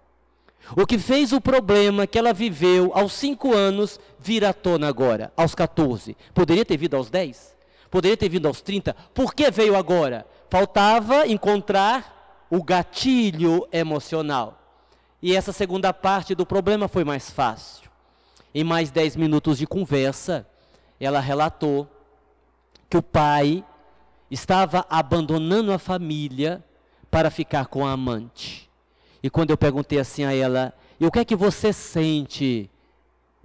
O que fez o problema que ela viveu aos 5 anos vir à tona agora, aos 14? Poderia ter vindo aos 10? Poderia ter vindo aos 30? Por que veio agora? Faltava encontrar o gatilho emocional. E essa segunda parte do problema foi mais fácil. Em mais 10 minutos de conversa, ela relatou que o pai estava abandonando a família para ficar com a amante. E quando eu perguntei assim a ela: e o que é que você sente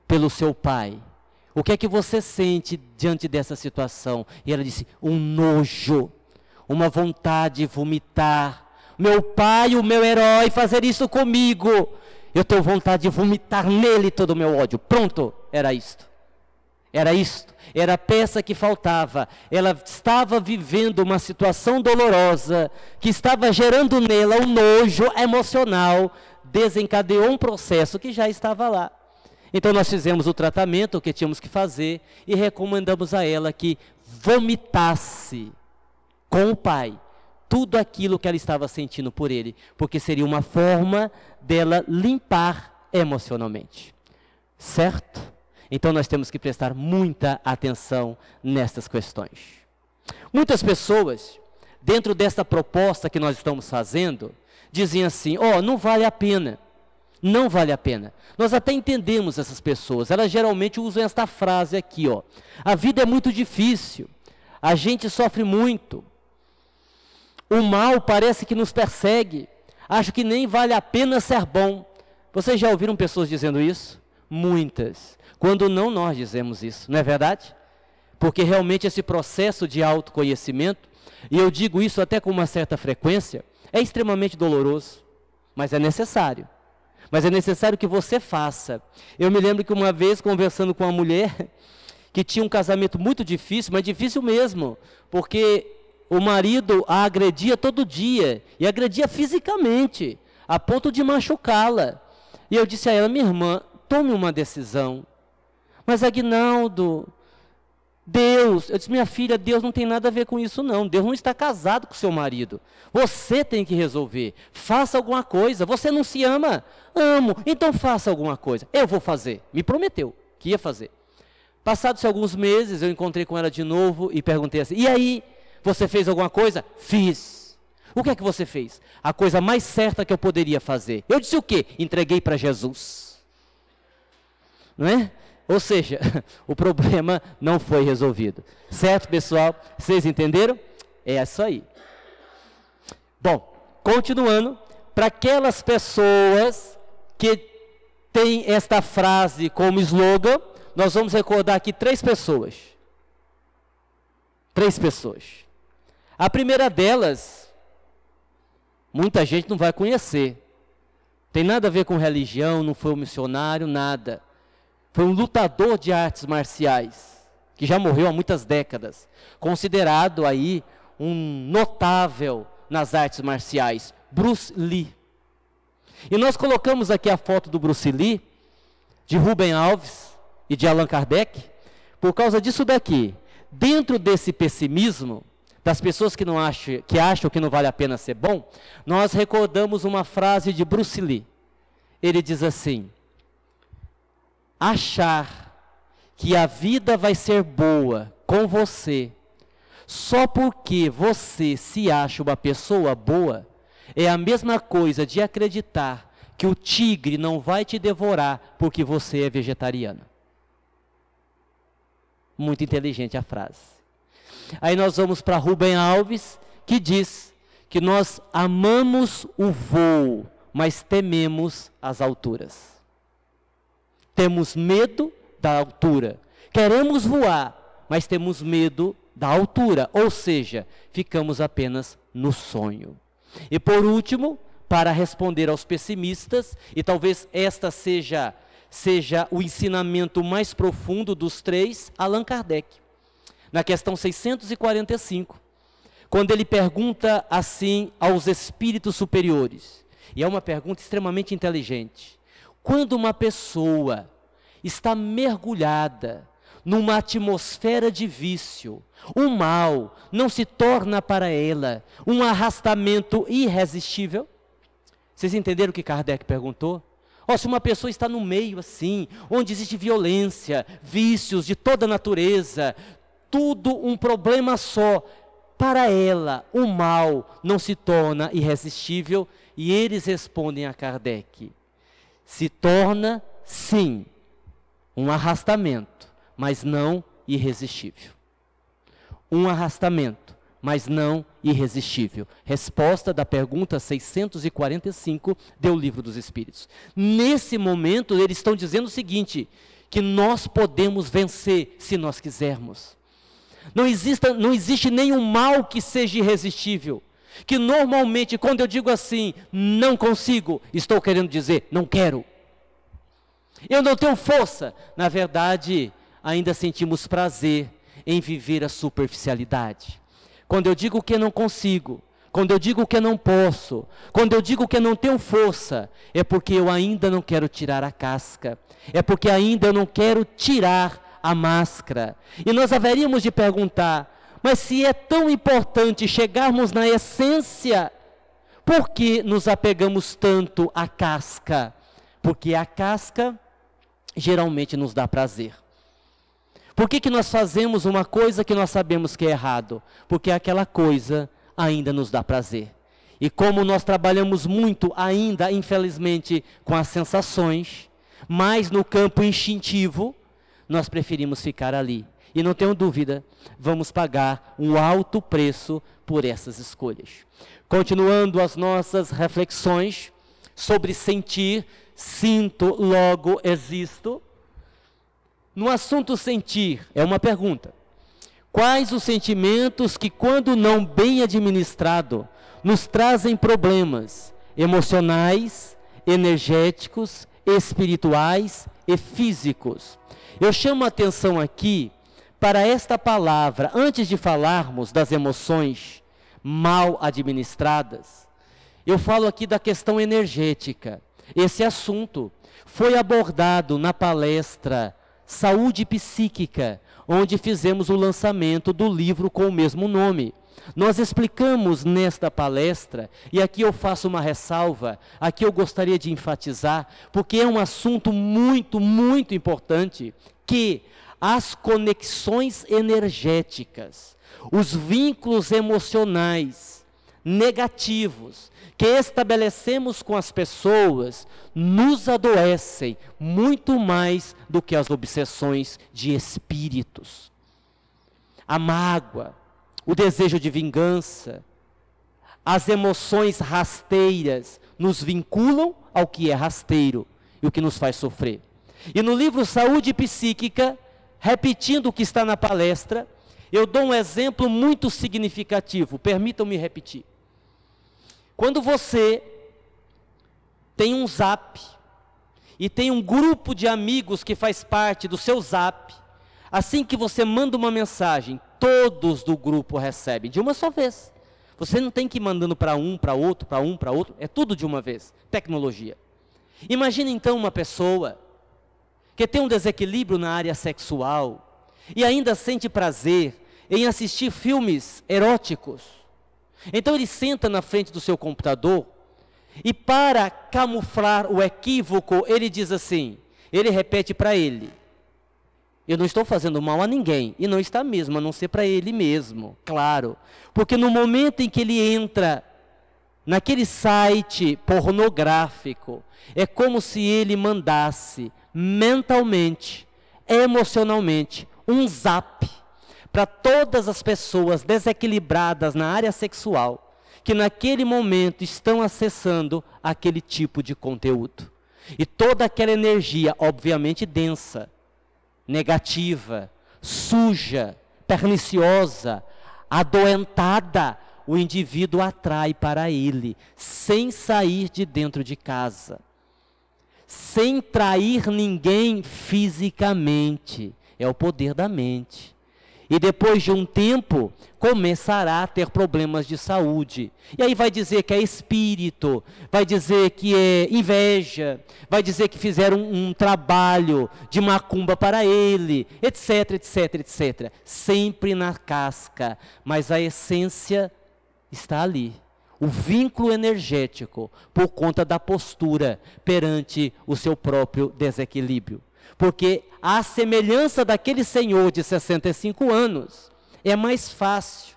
pelo seu pai? O que é que você sente diante dessa situação? E ela disse: um nojo, uma vontade de vomitar. Meu pai, o meu herói, fazer isso comigo. Eu tenho vontade de vomitar nele todo o meu ódio. Pronto, era isto. Era isto. Era a peça que faltava. Ela estava vivendo uma situação dolorosa que estava gerando nela um nojo emocional, desencadeou um processo que já estava lá. Então nós fizemos o tratamento que tínhamos que fazer e recomendamos a ela que vomitasse com o pai tudo aquilo que ela estava sentindo por ele, porque seria uma forma dela limpar emocionalmente. Certo? Então nós temos que prestar muita atenção nessas questões. Muitas pessoas, dentro dessa proposta que nós estamos fazendo, dizem assim: não vale a pena, não vale a pena. Nós até entendemos essas pessoas, elas geralmente usam esta frase aqui, a vida é muito difícil, a gente sofre muito, o mal parece que nos persegue, acho que nem vale a pena ser bom. Vocês já ouviram pessoas dizendo isso? Muitas. Quando não, nós dizemos isso, não é verdade? porque realmente esse processo de autoconhecimento, e eu digo isso até com uma certa frequência, é extremamente doloroso, mas é necessário. Mas é necessário que você faça. Eu me lembro que uma vez, conversando com uma mulher que tinha um casamento muito difícil, mas difícil mesmo, porque o marido a agredia todo dia, e agredia fisicamente, a ponto de machucá-la. E eu disse a ela: minha irmã, tome uma decisão. Mas Aguinaldo, Deus, eu disse: minha filha, Deus não tem nada a ver com isso não, Deus não está casado com seu marido, você tem que resolver, faça alguma coisa, você não se ama? Amo, então faça alguma coisa. Eu vou fazer, me prometeu que ia fazer. Passados alguns meses, eu encontrei com ela de novo e perguntei assim: e aí, você fez alguma coisa? Fiz. O que é que você fez? A coisa mais certa que eu poderia fazer. Eu disse o quê? Entreguei para Jesus. Não é? Ou seja, o problema não foi resolvido. Certo, pessoal? Vocês entenderam? É isso aí. Bom, continuando, para aquelas pessoas que têm esta frase como slogan, nós vamos recordar aqui 3 pessoas. 3 pessoas. A primeira delas, muita gente não vai conhecer. Tem nada a ver com religião, não foi um missionário, nada. Foi um lutador de artes marciais, que já morreu há muitas décadas, considerado aí um notável nas artes marciais, Bruce Lee. E nós colocamos aqui a foto do Bruce Lee, de Rubem Alves e de Allan Kardec, por causa disso daqui. Dentro desse pessimismo, das pessoas que acham que não vale a pena ser bom, nós recordamos uma frase de Bruce Lee. Ele diz assim: achar que a vida vai ser boa com você só porque você se acha uma pessoa boa é a mesma coisa de acreditar que o tigre não vai te devorar porque você é vegetariano. Muito inteligente a frase. Aí nós vamos para Rubem Alves, que diz que nós amamos o voo, mas tememos as alturas. Temos medo da altura. Queremos voar, mas temos medo da altura. Ou seja, ficamos apenas no sonho. E por último, para responder aos pessimistas, e talvez esta seja o ensinamento mais profundo dos 3, Allan Kardec. Na questão 645, quando ele pergunta assim aos espíritos superiores, e é uma pergunta extremamente inteligente: quando uma pessoa está mergulhada numa atmosfera de vício, o mal não se torna para ela um arrastamento irresistível? Vocês entenderam o que Kardec perguntou? Se uma pessoa está no meio assim, onde existe violência, vícios de toda natureza, tudo um problema só, para ela o mal não se torna irresistível? E eles respondem a Kardec: se torna sim um arrastamento, mas não irresistível. Um arrastamento, mas não irresistível. Resposta da pergunta 645 do Livro dos Espíritos. Nesse momento eles estão dizendo o seguinte: que nós podemos vencer se nós quisermos. Não existe nenhum mal que seja irresistível. Que normalmente quando eu digo assim, não consigo, estou querendo dizer, não quero. Eu não tenho força. Na verdade, ainda sentimos prazer em viver a superficialidade. Quando eu digo que não consigo, quando eu digo que não posso, quando eu digo que não tenho força, é porque eu ainda não quero tirar a casca, é porque ainda eu não quero tirar a máscara. E nós haveríamos de perguntar: mas se é tão importante chegarmos na essência, por que nos apegamos tanto à casca? Porque a casca geralmente nos dá prazer. Por que nós fazemos uma coisa que nós sabemos que é errado? Porque aquela coisa ainda nos dá prazer. E como nós trabalhamos muito ainda, infelizmente, com as sensações, mais no campo instintivo, nós preferimos ficar ali. E não tenho dúvida, vamos pagar um alto preço por essas escolhas. Continuando as nossas reflexões sobre sentir, sinto, logo existo. No assunto sentir, é uma pergunta. Quais os sentimentos que, quando não bem administrado, nos trazem problemas emocionais, energéticos, espirituais e físicos? Eu chamo a atenção aqui para esta palavra, antes de falarmos das emoções mal administradas. Eu falo aqui da questão energética. Esse assunto foi abordado na palestra Saúde Psíquica, onde fizemos o lançamento do livro com o mesmo nome. Nós explicamos nesta palestra, e aqui eu faço uma ressalva, aqui eu gostaria de enfatizar, porque é um assunto muito, muito importante, que as conexões energéticas, os vínculos emocionais negativos que estabelecemos com as pessoas, nos adoecem muito mais do que as obsessões de espíritos. A mágoa, o desejo de vingança, as emoções rasteiras nos vinculam ao que é rasteiro e o que nos faz sofrer. E no livro Saúde Psíquica, repetindo o que está na palestra, eu dou um exemplo muito significativo, permitam-me repetir. Quando você tem um zap e tem um grupo de amigos que faz parte do seu zap, assim que você manda uma mensagem, todos do grupo recebem de uma só vez. Você não tem que ir mandando para um, para outro, para um, para outro, é tudo de uma vez, tecnologia. Imagina então uma pessoa que tem um desequilíbrio na área sexual e ainda sente prazer em assistir filmes eróticos. Então ele senta na frente do seu computador e, para camuflar o equívoco, ele diz assim, ele repete para ele: eu não estou fazendo mal a ninguém, e não está mesmo, a não ser para ele mesmo, claro. Porque no momento em que ele entra naquele site pornográfico, é como se ele mandasse mentalmente, emocionalmente, um zap para todas as pessoas desequilibradas na área sexual, que naquele momento estão acessando aquele tipo de conteúdo. E toda aquela energia, obviamente densa, negativa, suja, perniciosa, adoentada, o indivíduo atrai para ele, sem sair de dentro de casa, sem trair ninguém fisicamente. É o poder da mente. E depois de um tempo, começará a ter problemas de saúde. E aí vai dizer que é espírito, vai dizer que é inveja, vai dizer que fizeram um trabalho de macumba para ele, etc, etc, etc. Sempre na casca, mas a essência está ali. O vínculo energético, por conta da postura perante o seu próprio desequilíbrio. Porque a semelhança daquele senhor de 65 anos, é mais fácil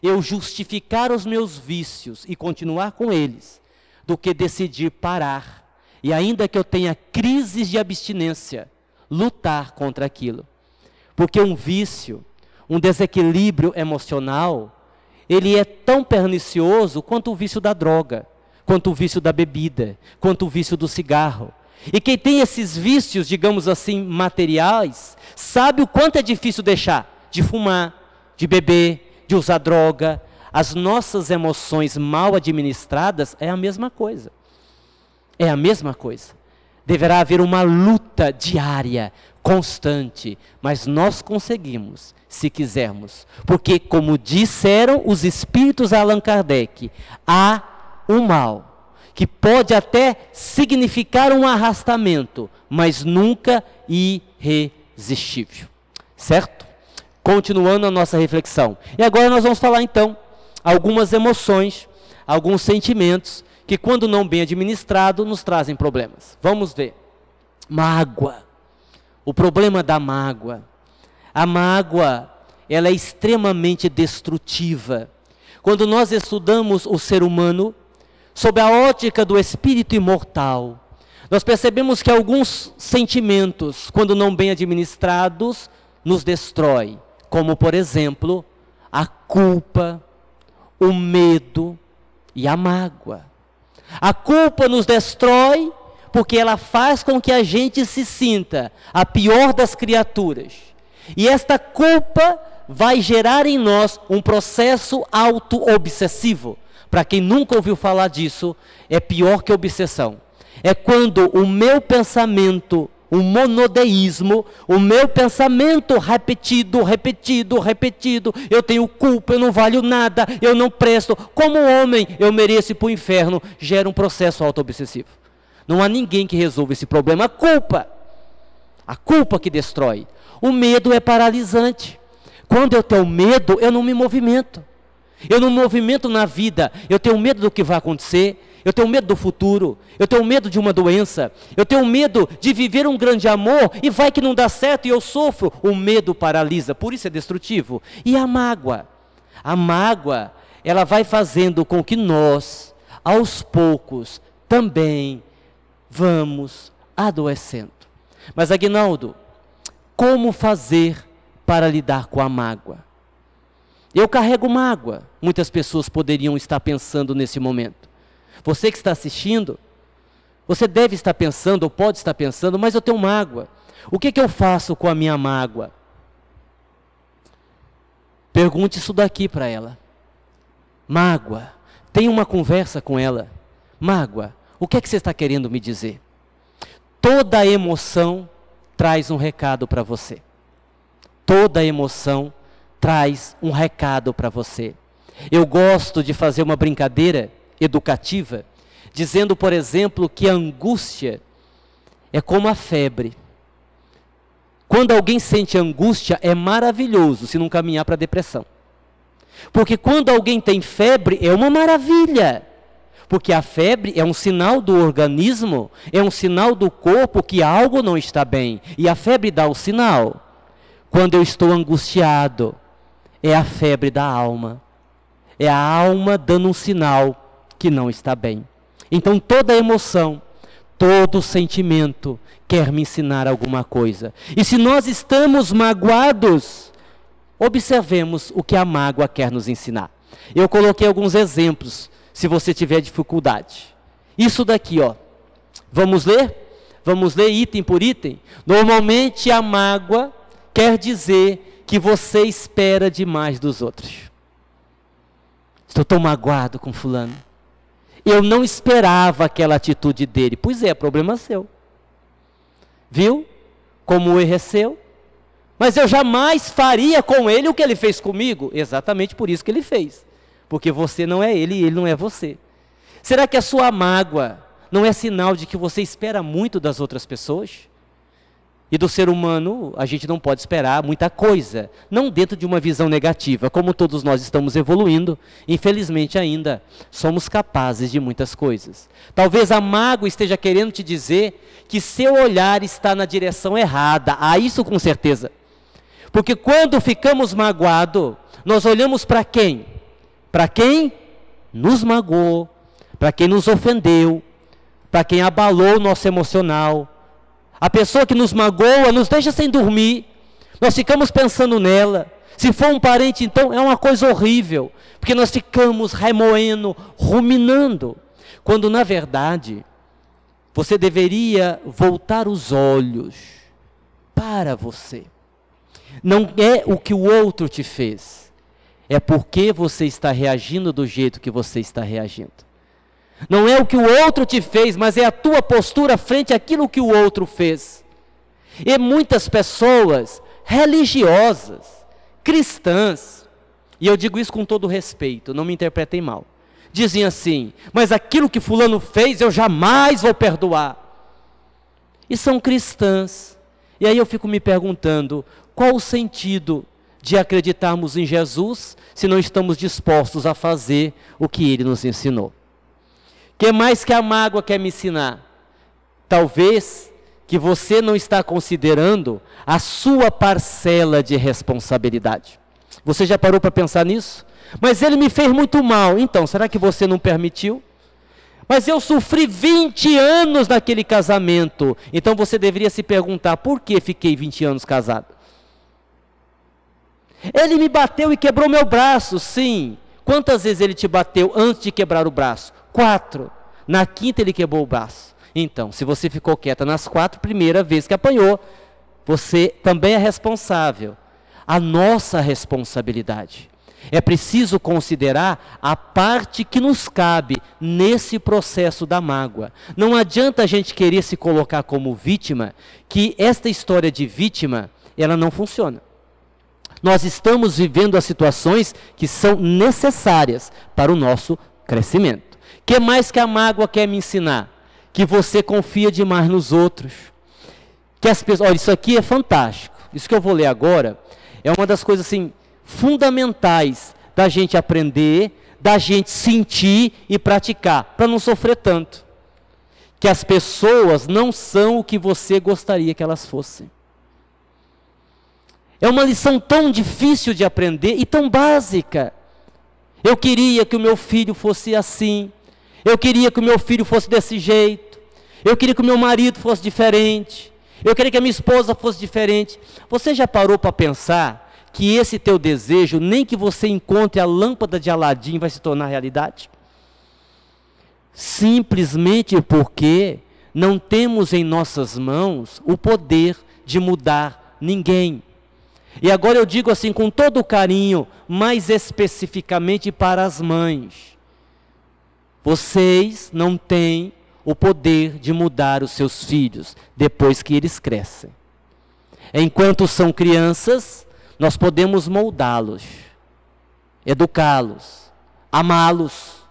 eu justificar os meus vícios e continuar com eles, do que decidir parar, e ainda que eu tenha crises de abstinência, lutar contra aquilo. Porque um vício, um desequilíbrio emocional, ele é tão pernicioso quanto o vício da droga, quanto o vício da bebida, quanto o vício do cigarro. E quem tem esses vícios, digamos assim, materiais, sabe o quanto é difícil deixar de fumar, de beber, de usar droga. As nossas emoções mal administradas é a mesma coisa. É a mesma coisa. Deverá haver uma luta diária, constante, mas nós conseguimos, se quisermos. Porque, como disseram os espíritos a Allan Kardec, há o mal, que pode até significar um arrastamento, mas nunca irresistível. Certo? Continuando a nossa reflexão. E agora nós vamos falar então algumas emoções, alguns sentimentos que, quando não bem administrados, nos trazem problemas. Vamos ver. Mágoa. O problema da mágoa. A mágoa, ela é extremamente destrutiva. Quando nós estudamos o ser humano, sob a ótica do espírito imortal, nós percebemos que alguns sentimentos, quando não bem administrados, nos destrói. Como, por exemplo, a culpa, o medo e a mágoa. A culpa nos destrói porque ela faz com que a gente se sinta a pior das criaturas. E esta culpa vai gerar em nós um processo auto-obsessivo. Para quem nunca ouviu falar disso, é pior que obsessão. É quando o meu pensamento, o monodeísmo, o meu pensamento repetido, eu tenho culpa, eu não valho nada, eu não presto, como homem eu mereço ir para o inferno, gera um processo auto-obsessivo. Não há ninguém que resolva esse problema, a culpa que destrói. O medo é paralisante. Quando eu tenho medo, eu não me movimento. Eu não movimento na vida, eu tenho medo do que vai acontecer, eu tenho medo do futuro, eu tenho medo de uma doença, eu tenho medo de viver um grande amor e vai que não dá certo e eu sofro. O medo paralisa, por isso é destrutivo. E a mágoa? A mágoa, ela vai fazendo com que nós, aos poucos, também vamos adoecendo. Mas Aguinaldo, como fazer para lidar com a mágoa? Eu carrego mágoa. Muitas pessoas poderiam estar pensando nesse momento. Você que está assistindo, você deve estar pensando, ou pode estar pensando, mas eu tenho mágoa. O que eu faço com a minha mágoa? Pergunte isso daqui para ela. Mágoa, tenha uma conversa com ela. Mágoa, o que você está querendo me dizer? Toda emoção traz um recado para você. Toda emoção traz um recado para você. Eu gosto de fazer uma brincadeira educativa, dizendo, por exemplo, que a angústia é como a febre. Quando alguém sente angústia, é maravilhoso se não caminhar para a depressão. Porque quando alguém tem febre, é uma maravilha. Porque a febre é um sinal do organismo, é um sinal do corpo que algo não está bem. E a febre dá o sinal. Quando eu estou angustiado, é a febre da alma. É a alma dando um sinal que não está bem. Então toda emoção, todo sentimento quer me ensinar alguma coisa. E se nós estamos magoados, observemos o que a mágoa quer nos ensinar. Eu coloquei alguns exemplos, se você tiver dificuldade. Isso daqui, ó. Vamos ler? Vamos ler item por item? Normalmente a mágoa quer dizer que você espera demais dos outros. Estou tão magoado com fulano. Eu não esperava aquela atitude dele. Pois é, problema seu. Viu? Como o erro é seu. Mas eu jamais faria com ele o que ele fez comigo. Exatamente por isso que ele fez. Porque você não é ele e ele não é você. Será que a sua mágoa não é sinal de que você espera muito das outras pessoas? E do ser humano, a gente não pode esperar muita coisa, não dentro de uma visão negativa. Como todos nós estamos evoluindo, infelizmente ainda somos capazes de muitas coisas. Talvez a mágoa esteja querendo te dizer que seu olhar está na direção errada. Isso com certeza. Porque quando ficamos magoados, nós olhamos para quem? Para quem nos magoou, para quem nos ofendeu, para quem abalou o nosso emocional. A pessoa que nos magoa nos deixa sem dormir, nós ficamos pensando nela. Se for um parente, então é uma coisa horrível, porque nós ficamos remoendo, ruminando, quando na verdade você deveria voltar os olhos para você. Não é o que o outro te fez, é porque você está reagindo do jeito que você está reagindo. Não é o que o outro te fez, mas é a tua postura frente àquilo que o outro fez. E muitas pessoas religiosas, cristãs, e eu digo isso com todo respeito, não me interpretem mal, dizem assim, mas aquilo que fulano fez eu jamais vou perdoar. E são cristãs. E aí eu fico me perguntando, qual o sentido de acreditarmos em Jesus se não estamos dispostos a fazer o que Ele nos ensinou? O que mais que a mágoa quer me ensinar? Talvez que você não está considerando a sua parcela de responsabilidade. Você já parou para pensar nisso? Mas ele me fez muito mal. Então, será que você não permitiu? Mas eu sofri 20 anos naquele casamento. Então você deveria se perguntar, por que fiquei 20 anos casado? Ele me bateu e quebrou meu braço, sim. Quantas vezes ele te bateu antes de quebrar o braço? 4. Na quinta ele quebrou o braço. Então, se você ficou quieta nas 4 primeiras vezes que apanhou, você também é responsável. a nossa responsabilidade. É preciso considerar a parte que nos cabe nesse processo da mágoa. Não adianta a gente querer se colocar como vítima, que esta história de vítima, ela não funciona. Nós estamos vivendo as situações que são necessárias para o nosso crescimento. O que mais que a mágoa quer me ensinar? Que você confia demais nos outros. Que as pessoas, olha, isso aqui é fantástico. Isso que eu vou ler agora é uma das coisas assim fundamentais da gente aprender, da gente sentir e praticar, para não sofrer tanto. Que as pessoas não são o que você gostaria que elas fossem. É uma lição tão difícil de aprender e tão básica. Eu queria que o meu filho fosse assim. Eu queria que o meu filho fosse desse jeito. Eu queria que o meu marido fosse diferente. Eu queria que a minha esposa fosse diferente. Você já parou para pensar que esse teu desejo, nem que você encontre a lâmpada de Aladim, vai se tornar realidade? Simplesmente porque não temos em nossas mãos o poder de mudar ninguém. E agora eu digo assim com todo o carinho, mais especificamente para as mães. Vocês não têm o poder de mudar os seus filhos depois que eles crescem. Enquanto são crianças, nós podemos moldá-los, educá-los, amá-los.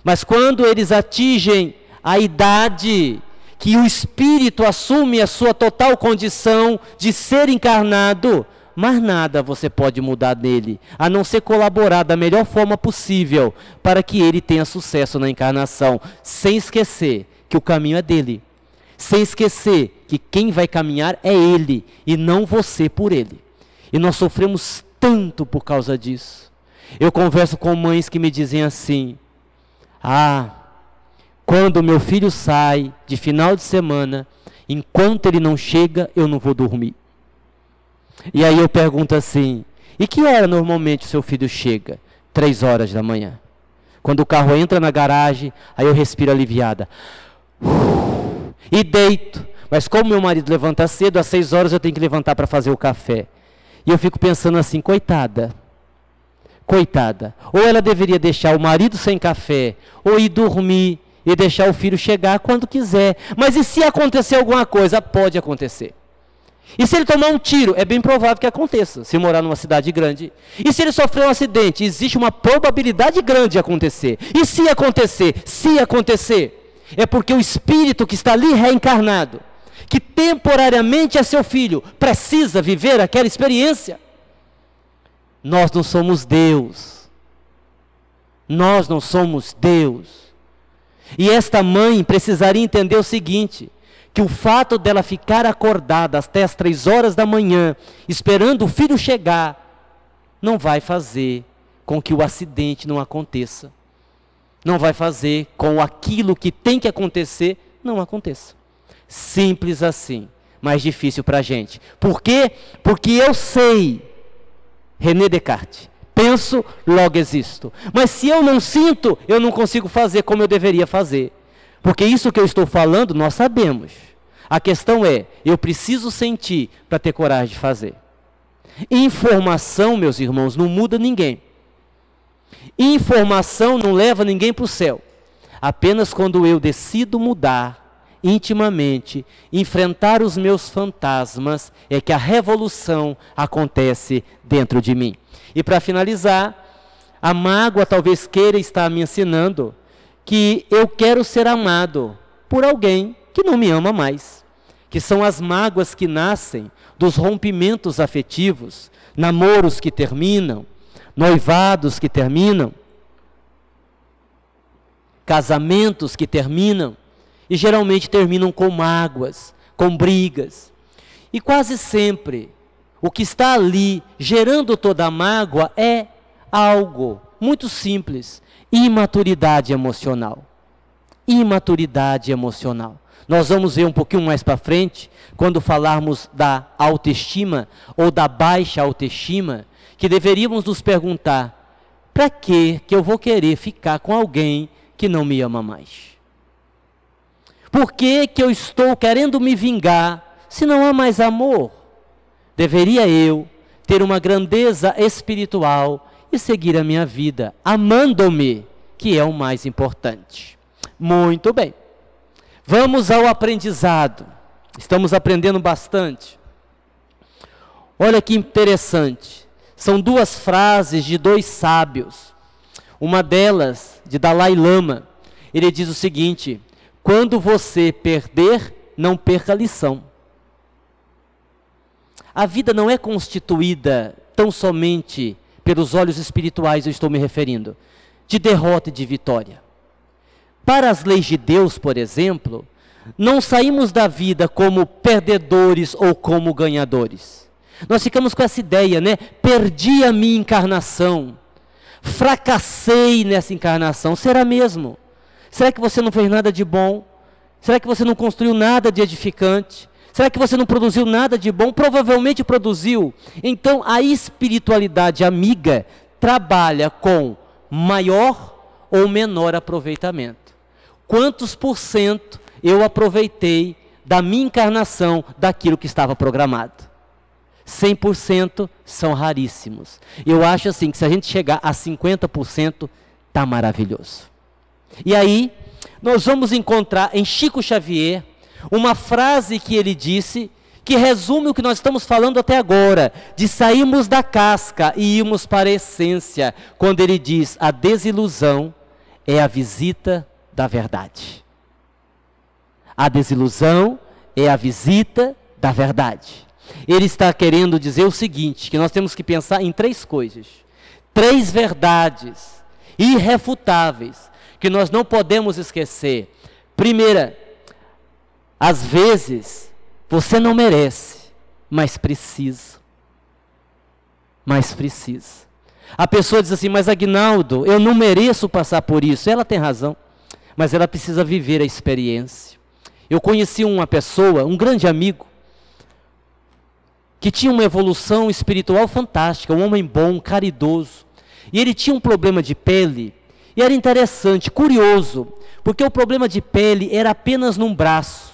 Mas quando eles atingem a idade que o Espírito assume a sua total condição de ser encarnado, mais nada você pode mudar nele, a não ser colaborar da melhor forma possível para que ele tenha sucesso na encarnação, sem esquecer que o caminho é dele, sem esquecer que quem vai caminhar é ele e não você por ele. E nós sofremos tanto por causa disso. Eu converso com mães que me dizem assim: quando meu filho sai de final de semana, enquanto ele não chega, eu não vou dormir. E aí eu pergunto assim: e que hora normalmente o seu filho chega? 3 horas da manhã. Quando o carro entra na garagem, aí eu respiro aliviada. E deito. Mas como meu marido levanta cedo, às 6 horas eu tenho que levantar para fazer o café. E eu fico pensando assim, coitada. Ou ela deveria deixar o marido sem café, ou ir dormir e deixar o filho chegar quando quiser. Mas e se acontecer alguma coisa? Pode acontecer. E se ele tomar um tiro? É bem provável que aconteça, se morar numa cidade grande. E se ele sofrer um acidente? Existe uma probabilidade grande de acontecer. E se acontecer? Se acontecer, é porque o espírito que está ali reencarnado, que temporariamente é seu filho, precisa viver aquela experiência. Nós não somos Deus. Nós não somos Deus. E esta mãe precisaria entender o seguinte, que o fato dela ficar acordada até as 3 horas da manhã, esperando o filho chegar, não vai fazer com que o acidente não aconteça. Não vai fazer com aquilo que tem que acontecer, não aconteça. Simples assim, mas difícil para a gente. Por quê? Porque eu sei, René Descartes, penso, logo existo. Mas se eu não sinto, eu não consigo fazer como eu deveria fazer. Porque isso que eu estou falando, nós sabemos. A questão é, eu preciso sentir para ter coragem de fazer. Informação, meus irmãos, não muda ninguém. Informação não leva ninguém para o céu. Apenas quando eu decido mudar intimamente, enfrentar os meus fantasmas, é que a revolução acontece dentro de mim. E para finalizar, a mágoa talvez queira estar me ensinando que eu quero ser amado por alguém que não me ama mais. Que são as mágoas que nascem dos rompimentos afetivos, namoros que terminam, noivados que terminam, casamentos que terminam, e geralmente terminam com mágoas, com brigas. E quase sempre, o que está ali gerando toda a mágoa é algo muito simples: imaturidade emocional. Imaturidade emocional. Nós vamos ver um pouquinho mais para frente, quando falarmos da autoestima ou da baixa autoestima, que deveríamos nos perguntar: para que eu vou querer ficar com alguém que não me ama mais? Por que eu estou querendo me vingar se não há mais amor? Deveria eu ter uma grandeza espiritual e seguir a minha vida, amando-me, que é o mais importante. Muito bem. Vamos ao aprendizado. Estamos aprendendo bastante. Olha que interessante. São duas frases de dois sábios. Uma delas, de Dalai Lama. Ele diz o seguinte: quando você perder, não perca a lição. A vida não é constituída tão somente pelos olhos espirituais, eu estou me referindo, de derrota e de vitória. Para as leis de Deus, por exemplo, não saímos da vida como perdedores ou como ganhadores. Nós ficamos com essa ideia, né? Perdi a minha encarnação, fracassei nessa encarnação. Será mesmo? Será que você não fez nada de bom? Será que você não construiu nada de edificante? Será que você não produziu nada de bom? Provavelmente produziu. Então, a espiritualidade amiga trabalha com maior ou menor aproveitamento. Quantos por cento eu aproveitei da minha encarnação daquilo que estava programado? 100% são raríssimos. Eu acho assim que se a gente chegar a 50%, está maravilhoso. E aí, nós vamos encontrar em Chico Xavier uma frase que ele disse, que resume o que nós estamos falando até agora, de sairmos da casca e irmos para a essência, quando ele diz: a desilusão é a visita da verdade. A desilusão é a visita da verdade. Ele está querendo dizer o seguinte, que nós temos que pensar em três coisas, três verdades irrefutáveis, que nós não podemos esquecer. Primeira, às vezes, você não merece, mas precisa. Mas precisa. A pessoa diz assim: mas Aguinaldo, eu não mereço passar por isso. Ela tem razão, mas ela precisa viver a experiência. Eu conheci uma pessoa, um grande amigo, que tinha uma evolução espiritual fantástica, um homem bom, caridoso. E ele tinha um problema de pele, e era interessante, curioso, porque o problema de pele era apenas num braço.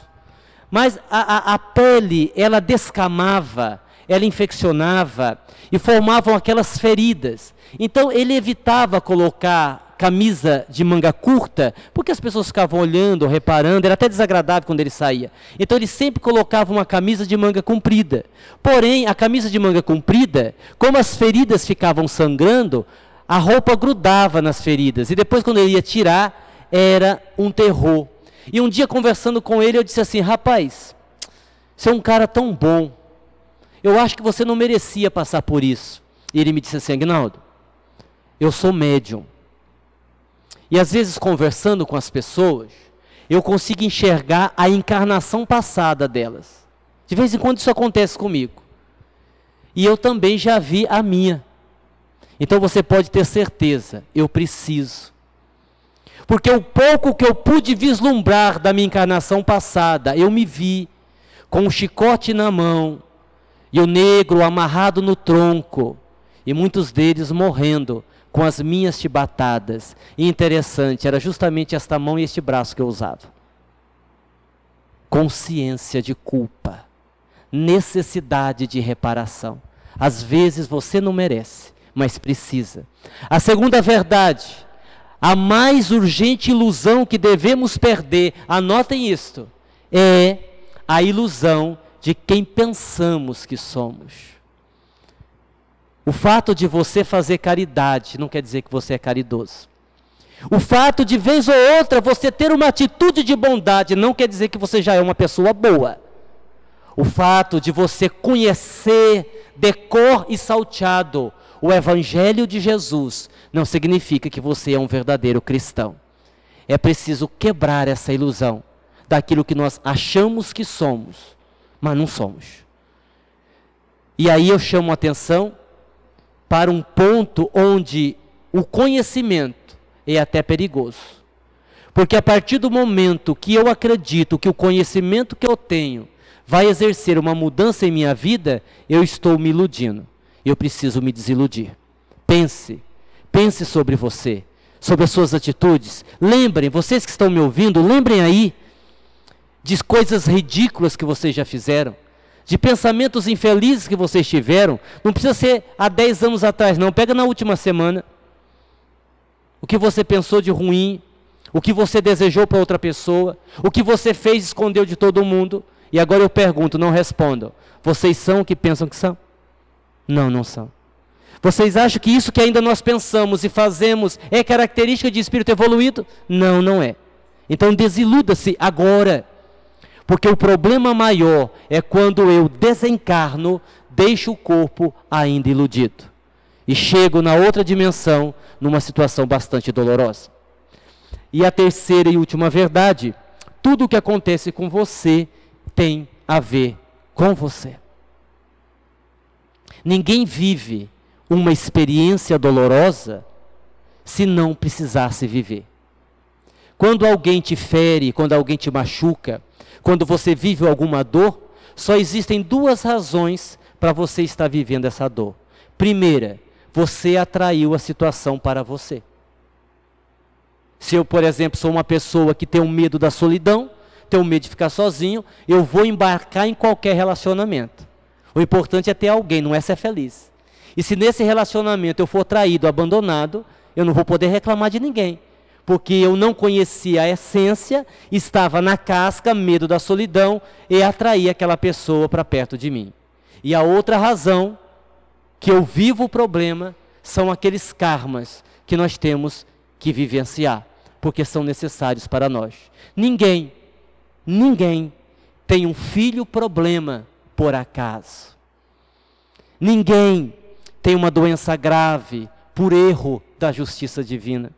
Mas a pele, ela descamava, ela infeccionava e formavam aquelas feridas. Então ele evitava colocar camisa de manga curta, porque as pessoas ficavam olhando, reparando, era até desagradável quando ele saía. Então ele sempre colocava uma camisa de manga comprida. Porém, a camisa de manga comprida, como as feridas ficavam sangrando, a roupa grudava nas feridas. E depois, quando ele ia tirar, era um terror. E um dia, conversando com ele, eu disse assim: rapaz, você é um cara tão bom, eu acho que você não merecia passar por isso. E ele me disse assim: Aguinaldo, eu sou médium. E às vezes, conversando com as pessoas, eu consigo enxergar a encarnação passada delas. De vez em quando isso acontece comigo. E eu também já vi a minha. Então você pode ter certeza, eu preciso. Porque o pouco que eu pude vislumbrar da minha encarnação passada, eu me vi com um chicote na mão, e o negro amarrado no tronco, e muitos deles morrendo com as minhas chibatadas. E interessante, era justamente esta mão e este braço que eu usava. Consciência de culpa, necessidade de reparação. Às vezes você não merece, mas precisa. A segunda verdade: a mais urgente ilusão que devemos perder, anotem isto, é a ilusão de quem pensamos que somos. O fato de você fazer caridade não quer dizer que você é caridoso. O fato de, vez ou outra, você ter uma atitude de bondade não quer dizer que você já é uma pessoa boa. O fato de você conhecer de cor e salteado o Evangelho de Jesus não significa que você é um verdadeiro cristão. É preciso quebrar essa ilusão daquilo que nós achamos que somos, mas não somos. E aí eu chamo a atenção para um ponto onde o conhecimento é até perigoso. Porque a partir do momento que eu acredito que o conhecimento que eu tenho vai exercer uma mudança em minha vida, eu estou me iludindo. Eu preciso me desiludir. Pense sobre você, sobre as suas atitudes. Lembrem, vocês que estão me ouvindo, lembrem aí de coisas ridículas que vocês já fizeram. de pensamentos infelizes que vocês tiveram. Não precisa ser há 10 anos atrás, não. Pega na última semana. O que você pensou de ruim, o que você desejou para outra pessoa, o que você fez e escondeu de todo mundo. E agora eu pergunto, não respondam. Vocês são o que pensam que são? Não, não são. Vocês acham que isso que ainda nós pensamos e fazemos é característica de espírito evoluído? Não, não é. Então desiluda-se agora. Porque o problema maior é quando eu desencarno, deixo o corpo ainda iludido. E chego na outra dimensão, numa situação bastante dolorosa. E a terceira e última verdade, tudo o que acontece com você tem a ver com você. Ninguém vive uma experiência dolorosa se não precisasse viver. Quando alguém te fere, quando alguém te machuca, quando você vive alguma dor, só existem duas razões para você estar vivendo essa dor. Primeira, você atraiu a situação para você. Se eu, por exemplo, sou uma pessoa que tem um medo da solidão, tenho medo de ficar sozinho, eu vou embarcar em qualquer relacionamento. O importante é ter alguém, não é ser feliz. E se nesse relacionamento eu for traído, abandonado, eu não vou poder reclamar de ninguém. Porque eu não conhecia a essência, estava na casca, medo da solidão, e atraí aquela pessoa para perto de mim. E a outra razão que eu vivo o problema são aqueles karmas que nós temos que vivenciar, porque são necessários para nós. Ninguém tem um filho problema por acaso. Ninguém tem uma doença grave por erro da justiça divina.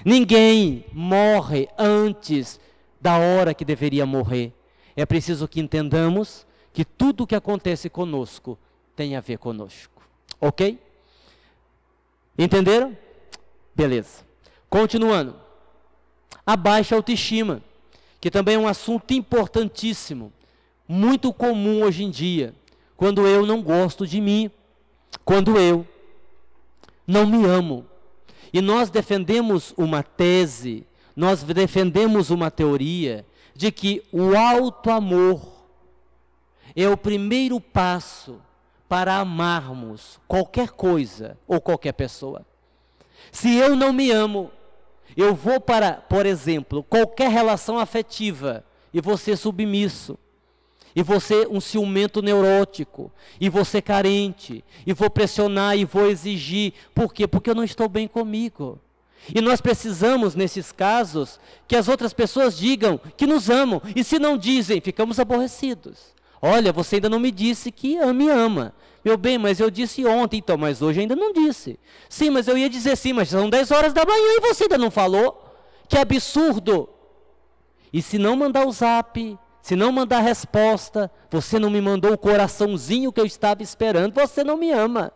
Ninguém morre antes da hora que deveria morrer. É preciso que entendamos que tudo o que acontece conosco tem a ver conosco. Ok? Entenderam? Beleza. Continuando. A baixa autoestima, que também é um assunto importantíssimo, muito comum hoje em dia, quando eu não gosto de mim, quando eu não me amo. E nós defendemos uma tese, nós defendemos uma teoria de que o auto-amor é o primeiro passo para amarmos qualquer coisa ou qualquer pessoa. Se eu não me amo, eu vou para, por exemplo, qualquer relação afetiva e vou ser submisso. E vou ser um ciumento neurótico, e vou ser carente, e vou pressionar, e vou exigir. Por quê? Porque eu não estou bem comigo. E nós precisamos, nesses casos, que as outras pessoas digam que nos amam. E se não dizem, ficamos aborrecidos. Olha, você ainda não me disse que me ama. Meu bem, mas eu disse ontem, então, mas hoje ainda não disse. Sim, mas eu ia dizer sim, mas são 10 horas da manhã e você ainda não falou? Que absurdo! E se não mandar o zap... Se não mandar resposta, você não me mandou o coraçãozinho que eu estava esperando, você não me ama.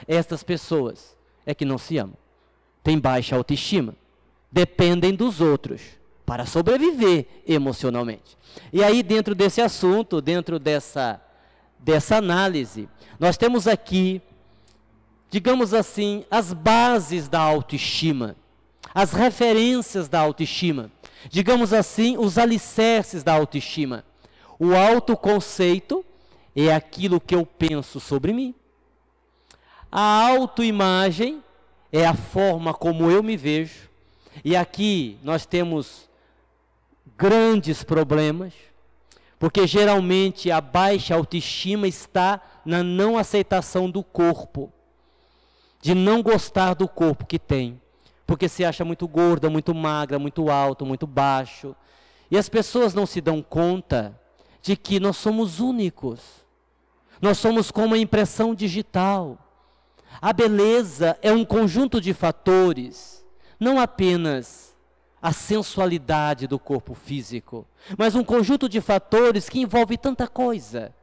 Estas pessoas é que não se amam. Têm baixa autoestima. Dependem dos outros para sobreviver emocionalmente. E aí, dentro desse assunto, dentro dessa análise, nós temos aqui, digamos assim, as bases da autoestima, as referências da autoestima. Digamos assim, os alicerces da autoestima. O autoconceito é aquilo que eu penso sobre mim. A autoimagem é a forma como eu me vejo. E aqui nós temos grandes problemas, porque geralmente a baixa autoestima está na não aceitação do corpo, de não gostar do corpo que tem. Porque se acha muito gorda, muito magra, muito alto, muito baixo. E as pessoas não se dão conta de que nós somos únicos. Nós somos como uma impressão digital. A beleza é um conjunto de fatores, não apenas a sensualidade do corpo físico, mas um conjunto de fatores que envolve tanta coisa.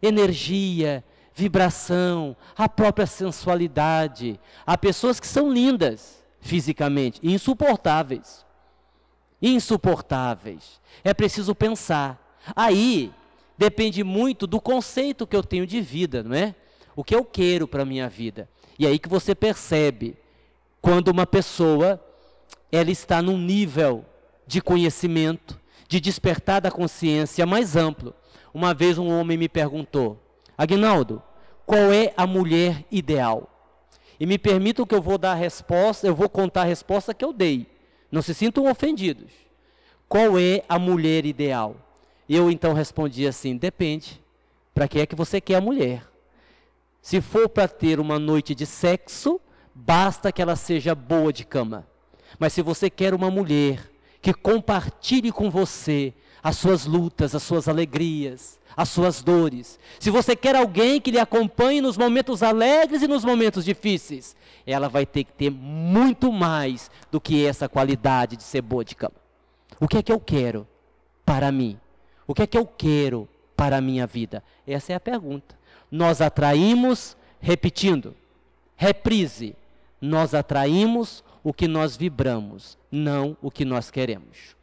Energia, vibração, a própria sensualidade. Há pessoas que são lindas fisicamente, insuportáveis. Insuportáveis. É preciso pensar. Aí depende muito do conceito que eu tenho de vida, não é? O que eu quero para a minha vida. E aí que você percebe quando uma pessoa ela está num nível de conhecimento, de despertar da consciência mais amplo. Uma vez um homem me perguntou: Aguinaldo, qual é a mulher ideal? E me permitam que eu vou dar a resposta, eu vou contar a resposta que eu dei. Não se sintam ofendidos. Qual é a mulher ideal? Eu então respondi assim: depende. Para que é que você quer a mulher? Se for para ter uma noite de sexo, basta que ela seja boa de cama. Mas se você quer uma mulher que compartilhe com você as suas lutas, as suas alegrias, as suas dores, se você quer alguém que lhe acompanhe nos momentos alegres e nos momentos difíceis, ela vai ter que ter muito mais do que essa qualidade de ser boa de cama. O que é que eu quero para mim? O que é que eu quero para a minha vida? Essa é a pergunta. Nós atraímos, repetindo, reprise, nós atraímos o que nós vibramos, não o que nós queremos.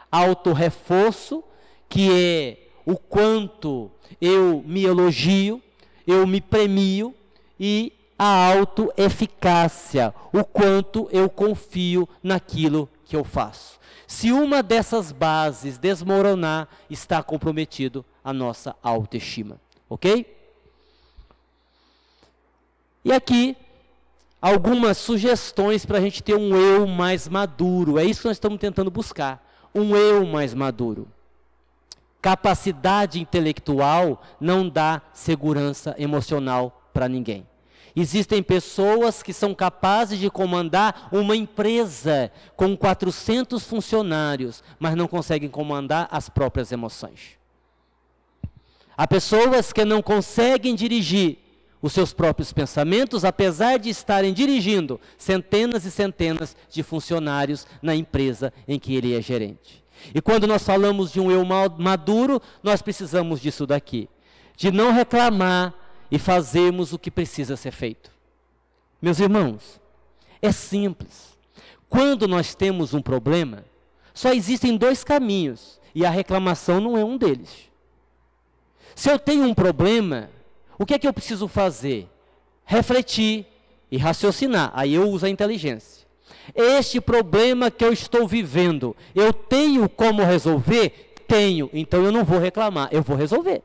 Autorreforço, que é o quanto eu me elogio, eu me premio, e a autoeficácia, o quanto eu confio naquilo que eu faço. Se uma dessas bases desmoronar, está comprometido a nossa autoestima, ok? E aqui, algumas sugestões para a gente ter um eu mais maduro. É isso que nós estamos tentando buscar, um eu mais maduro. Capacidade intelectual não dá segurança emocional para ninguém. Existem pessoas que são capazes de comandar uma empresa com 400 funcionários, mas não conseguem comandar as próprias emoções. Há pessoas que não conseguem dirigir os seus próprios pensamentos, apesar de estarem dirigindo centenas e centenas de funcionários na empresa em que ele é gerente. E quando nós falamos de um eu maduro, nós precisamos disso daqui, de não reclamar e fazermos o que precisa ser feito. Meus irmãos, é simples. Quando nós temos um problema, só existem dois caminhos, e a reclamação não é um deles. Se eu tenho um problema, o que é que eu preciso fazer? Refletir e raciocinar. Aí eu uso a inteligência. Este problema que eu estou vivendo, eu tenho como resolver? Tenho. Então eu não vou reclamar, eu vou resolver.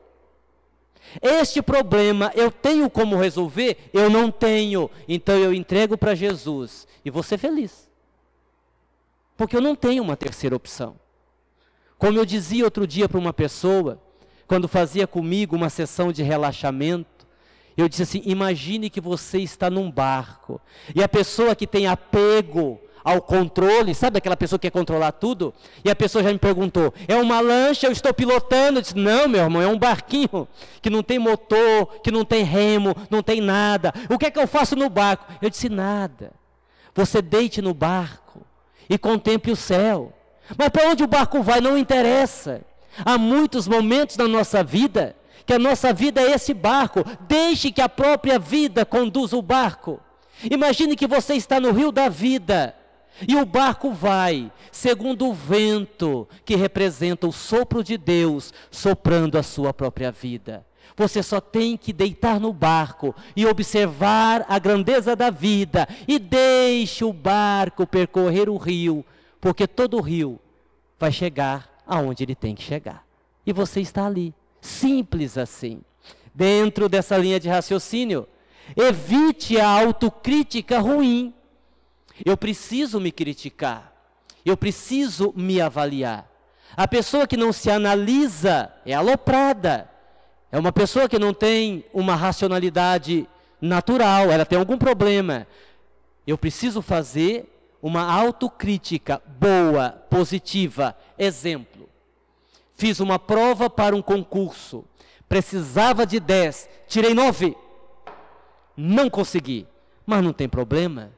Este problema eu tenho como resolver? Eu não tenho. Então eu entrego para Jesus e vou ser feliz. Porque eu não tenho uma terceira opção. Como eu dizia outro dia para uma pessoa, quando fazia comigo uma sessão de relaxamento, eu disse assim: imagine que você está num barco, e a pessoa que tem apego ao controle, sabe aquela pessoa que quer controlar tudo? E a pessoa já me perguntou: é uma lancha, eu estou pilotando? Eu disse: não, meu irmão, é um barquinho, que não tem motor, que não tem remo, não tem nada. O que é que eu faço no barco? Eu disse: nada. Você deite no barco e contemple o céu. Mas para onde o barco vai não interessa. Há muitos momentos na nossa vida, que a nossa vida é esse barco. Deixe que a própria vida conduza o barco. Imagine que você está no rio da vida, e o barco vai, segundo o vento, que representa o sopro de Deus, soprando a sua própria vida. Você só tem que deitar no barco e observar a grandeza da vida, e deixe o barco percorrer o rio, porque todo rio vai chegar aonde ele tem que chegar. E você está ali, simples assim. Dentro dessa linha de raciocínio, evite a autocrítica ruim. Eu preciso me criticar, eu preciso me avaliar. A pessoa que não se analisa é aloprada, é uma pessoa que não tem uma racionalidade natural, ela tem algum problema. Eu preciso fazer uma autocrítica boa, positiva. Exemplo: fiz uma prova para um concurso, precisava de 10, tirei 9, não consegui, mas não tem problema.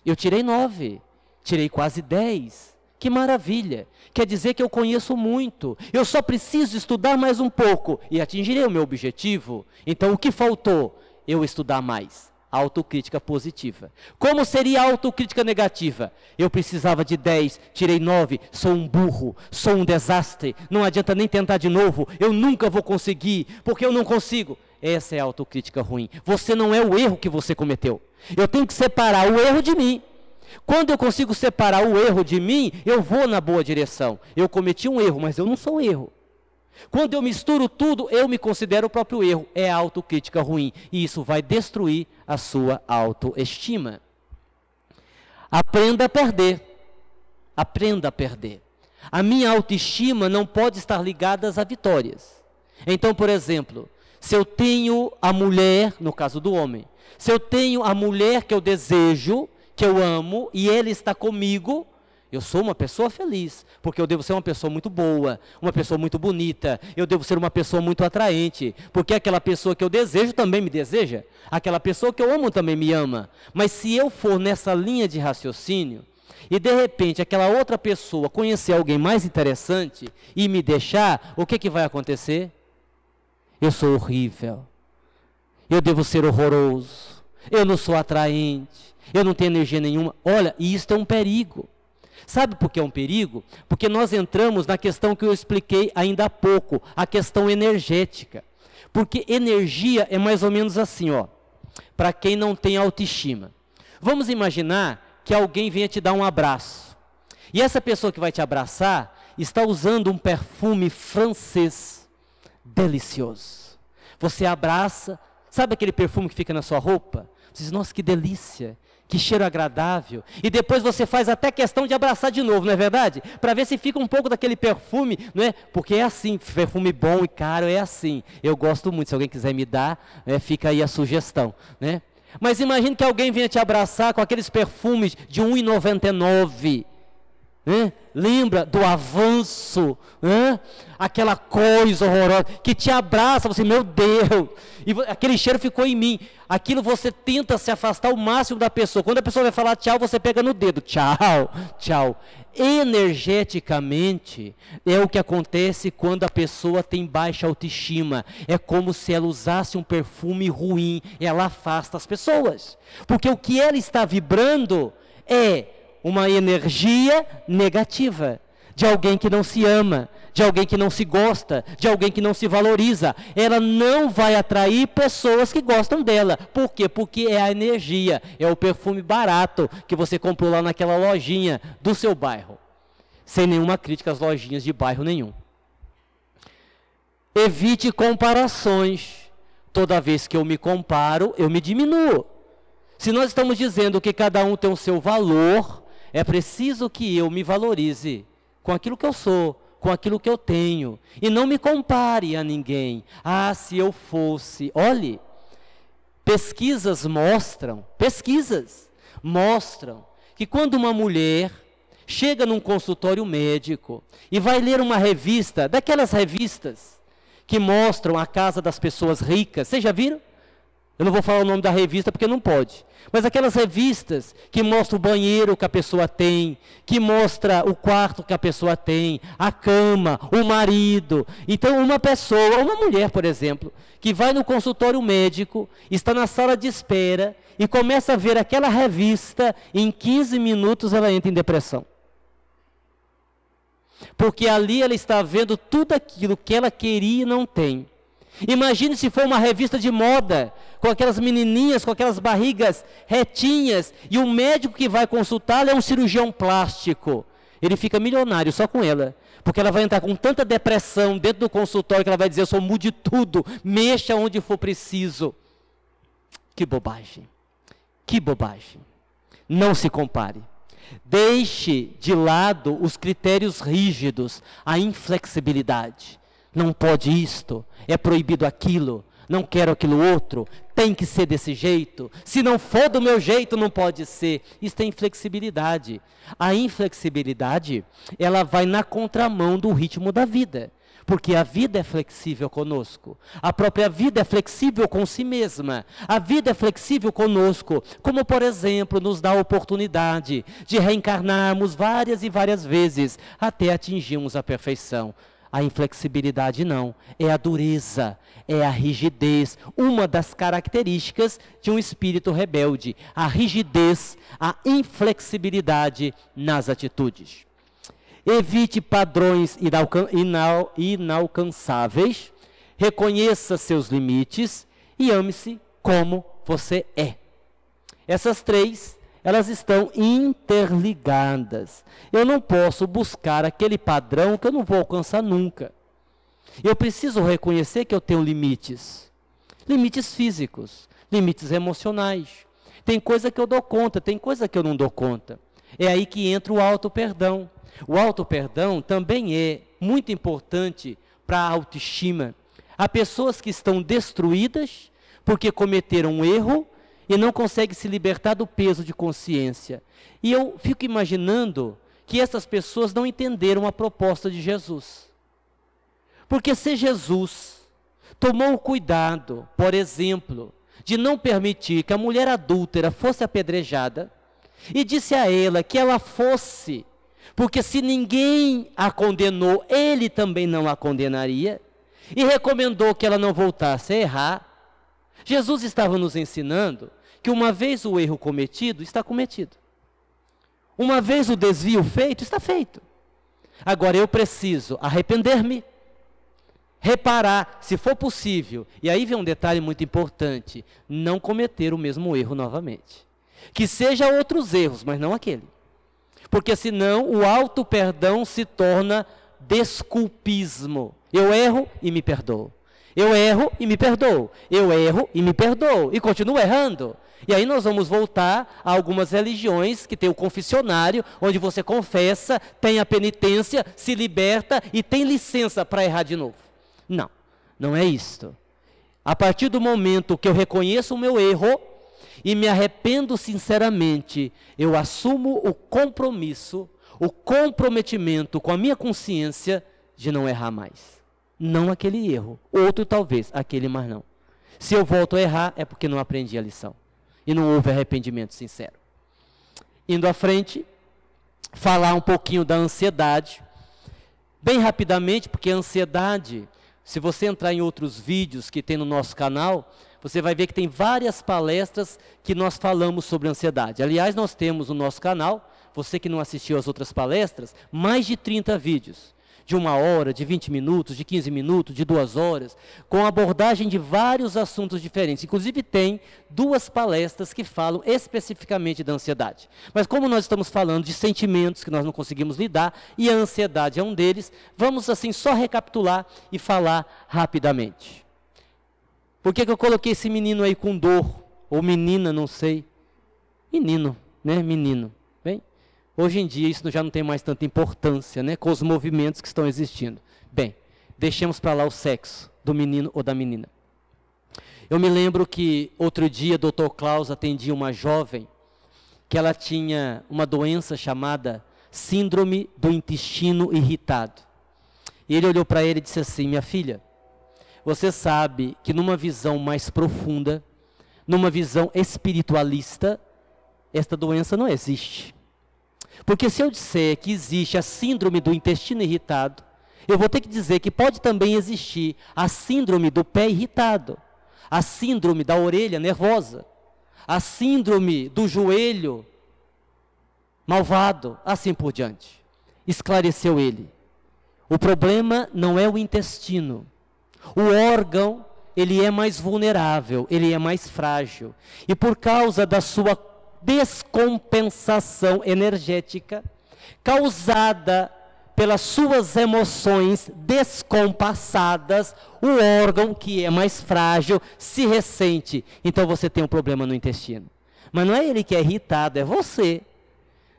Eu tirei 9, tirei quase 10, que maravilha, quer dizer que eu conheço muito, eu só preciso estudar mais um pouco e atingirei o meu objetivo. Então o que faltou? Eu estudar mais. Autocrítica positiva. Como seria a autocrítica negativa? Eu precisava de 10, tirei 9, sou um burro, sou um desastre, não adianta nem tentar de novo, eu nunca vou conseguir, porque eu não consigo. Essa é a autocrítica ruim. Você não é o erro que você cometeu. Eu tenho que separar o erro de mim. Quando eu consigo separar o erro de mim, eu vou na boa direção. Eu cometi um erro, mas eu não sou erro. Quando eu misturo tudo, eu me considero o próprio erro. É a autocrítica ruim. E isso vai destruir a sua autoestima. Aprenda a perder. Aprenda a perder. A minha autoestima não pode estar ligada às vitórias. Então, por exemplo, se eu tenho a mulher, no caso do homem, se eu tenho a mulher que eu desejo, que eu amo, e ele está comigo, eu sou uma pessoa feliz, porque eu devo ser uma pessoa muito boa, uma pessoa muito bonita, eu devo ser uma pessoa muito atraente, porque aquela pessoa que eu desejo também me deseja, aquela pessoa que eu amo também me ama. Mas se eu for nessa linha de raciocínio, e de repente aquela outra pessoa conhecer alguém mais interessante e me deixar, o que vai acontecer? Eu sou horrível, eu devo ser horroroso, eu não sou atraente, eu não tenho energia nenhuma. Olha, isso é um perigo. Sabe por que é um perigo? Porque nós entramos na questão que eu expliquei ainda há pouco, a questão energética. Porque energia é mais ou menos assim, ó, para quem não tem autoestima. Vamos imaginar que alguém venha te dar um abraço. E essa pessoa que vai te abraçar está usando um perfume francês delicioso. Você abraça, sabe aquele perfume que fica na sua roupa? Você diz, nossa, que delícia. Que cheiro agradável. E depois você faz até questão de abraçar de novo, não é verdade? Para ver se fica um pouco daquele perfume, não é? Porque é assim, perfume bom e caro é assim. Eu gosto muito, se alguém quiser me dar, fica aí a sugestão, né? Mas imagine que alguém venha te abraçar com aqueles perfumes de R$ 1,99. Lembra do Avanço, aquela coisa horrorosa, que te abraça, você, meu Deus, e aquele cheiro ficou em mim, aquilo você tenta se afastar o máximo da pessoa, quando a pessoa vai falar tchau, você pega no dedo, tchau, tchau. Energeticamente, é o que acontece quando a pessoa tem baixa autoestima, é como se ela usasse um perfume ruim, ela afasta as pessoas, porque o que ela está vibrando é uma energia negativa, de alguém que não se ama, de alguém que não se gosta, de alguém que não se valoriza. Ela não vai atrair pessoas que gostam dela. Por quê? Porque é a energia, é o perfume barato que você comprou lá naquela lojinha do seu bairro. Sem nenhuma crítica às lojinhas de bairro nenhum. Evite comparações. Toda vez que eu me comparo, eu me diminuo. Se nós estamos dizendo que cada um tem o seu valor, é preciso que eu me valorize com aquilo que eu sou, com aquilo que eu tenho. E não me compare a ninguém. Ah, se eu fosse... Olhe, pesquisas mostram que quando uma mulher chega num consultório médico e vai ler uma revista, daquelas revistas que mostram a casa das pessoas ricas, vocês já viram? Eu não vou falar o nome da revista porque não pode. Mas aquelas revistas que mostram o banheiro que a pessoa tem, que mostra o quarto que a pessoa tem, a cama, o marido. Então uma pessoa, uma mulher, por exemplo, que vai no consultório médico, está na sala de espera e começa a ver aquela revista, em 15 minutos ela entra em depressão. Porque ali ela está vendo tudo aquilo que ela queria e não tem. Imagine se for uma revista de moda, com aquelas menininhas, com aquelas barrigas retinhas, e o médico que vai consultá-la é um cirurgião plástico. Ele fica milionário só com ela, porque ela vai entrar com tanta depressão dentro do consultório que ela vai dizer, eu sou mude tudo, mexa onde for preciso. Que bobagem, que bobagem. Não se compare. Deixe de lado os critérios rígidos, a inflexibilidade. Não pode isto, é proibido aquilo, não quero aquilo outro, tem que ser desse jeito, se não for do meu jeito não pode ser. Isso é inflexibilidade. A inflexibilidade, ela vai na contramão do ritmo da vida, porque a vida é flexível conosco, a própria vida é flexível com si mesma, a vida é flexível conosco, como por exemplo nos dá a oportunidade de reencarnarmos várias e várias vezes, até atingirmos a perfeição. A inflexibilidade não, é a dureza, é a rigidez, uma das características de um espírito rebelde, a rigidez, a inflexibilidade nas atitudes. Evite padrões inalcançáveis, reconheça seus limites e ame-se como você é. Essas três elas estão interligadas. Eu não posso buscar aquele padrão que eu não vou alcançar nunca. Eu preciso reconhecer que eu tenho limites. Limites físicos, limites emocionais. Tem coisa que eu dou conta, tem coisa que eu não dou conta. É aí que entra o auto-perdão. O auto-perdão também é muito importante para a autoestima. Há pessoas que estão destruídas porque cometeram um erro e não conseguem se libertar do peso de consciência. E eu fico imaginando que essas pessoas não entenderam a proposta de Jesus. Porque se Jesus tomou o cuidado, por exemplo, de não permitir que a mulher adúltera fosse apedrejada, e disse a ela que ela fosse, porque se ninguém a condenou, ele também não a condenaria, e recomendou que ela não voltasse a errar, Jesus estava nos ensinando que uma vez o erro cometido, está cometido. Uma vez o desvio feito, está feito. Agora eu preciso arrepender-me, reparar, se for possível, e aí vem um detalhe muito importante, não cometer o mesmo erro novamente. Que seja outros erros, mas não aquele. Porque senão o auto-perdão se torna desculpismo. Eu erro e me perdoo. Eu erro e me perdoo. Eu erro e me perdoo. E continuo errando. E aí nós vamos voltar a algumas religiões que tem o confessionário, onde você confessa, tem a penitência, se liberta e tem licença para errar de novo. Não, não é isto. A partir do momento que eu reconheço o meu erro e me arrependo sinceramente, eu assumo o compromisso, o comprometimento com a minha consciência de não errar mais. Não aquele erro, outro talvez, aquele mais não. Se eu volto a errar, é porque não aprendi a lição. E não houve arrependimento sincero. Indo à frente, falar um pouquinho da ansiedade. Bem rapidamente, porque a ansiedade, se você entrar em outros vídeos que tem no nosso canal, você vai ver que tem várias palestras que nós falamos sobre ansiedade. Aliás, nós temos no nosso canal, você que não assistiu às outras palestras, mais de 30 vídeos. De 1 hora, de 20 minutos, de 15 minutos, de 2 horas, com abordagem de vários assuntos diferentes. Inclusive tem 2 palestras que falam especificamente da ansiedade. Mas como nós estamos falando de sentimentos que nós não conseguimos lidar, e a ansiedade é um deles, vamos assim só recapitular e falar rapidamente. Por que eu coloquei esse menino aí com dor? Ou menina, não sei. Menino, né? Menino. Bem? Hoje em dia isso já não tem mais tanta importância, né, com os movimentos que estão existindo. Bem, deixemos para lá o sexo do menino ou da menina. Eu me lembro que outro dia o Dr. Klaus atendia uma jovem que ela tinha uma doença chamada síndrome do intestino irritado. E ele olhou para ele e disse assim: minha filha, você sabe que numa visão mais profunda, numa visão espiritualista, esta doença não existe. Porque se eu disser que existe a síndrome do intestino irritado, eu vou ter que dizer que pode também existir a síndrome do pé irritado, a síndrome da orelha nervosa, a síndrome do joelho malvado, assim por diante. Esclareceu ele. O problema não é o intestino. O órgão, ele é mais vulnerável, ele é mais frágil. E por causa da sua descompensação energética causada pelas suas emoções descompassadas, o órgão que é mais frágil se ressente. Então você tem um problema no intestino. Mas não é ele que é irritado, é você.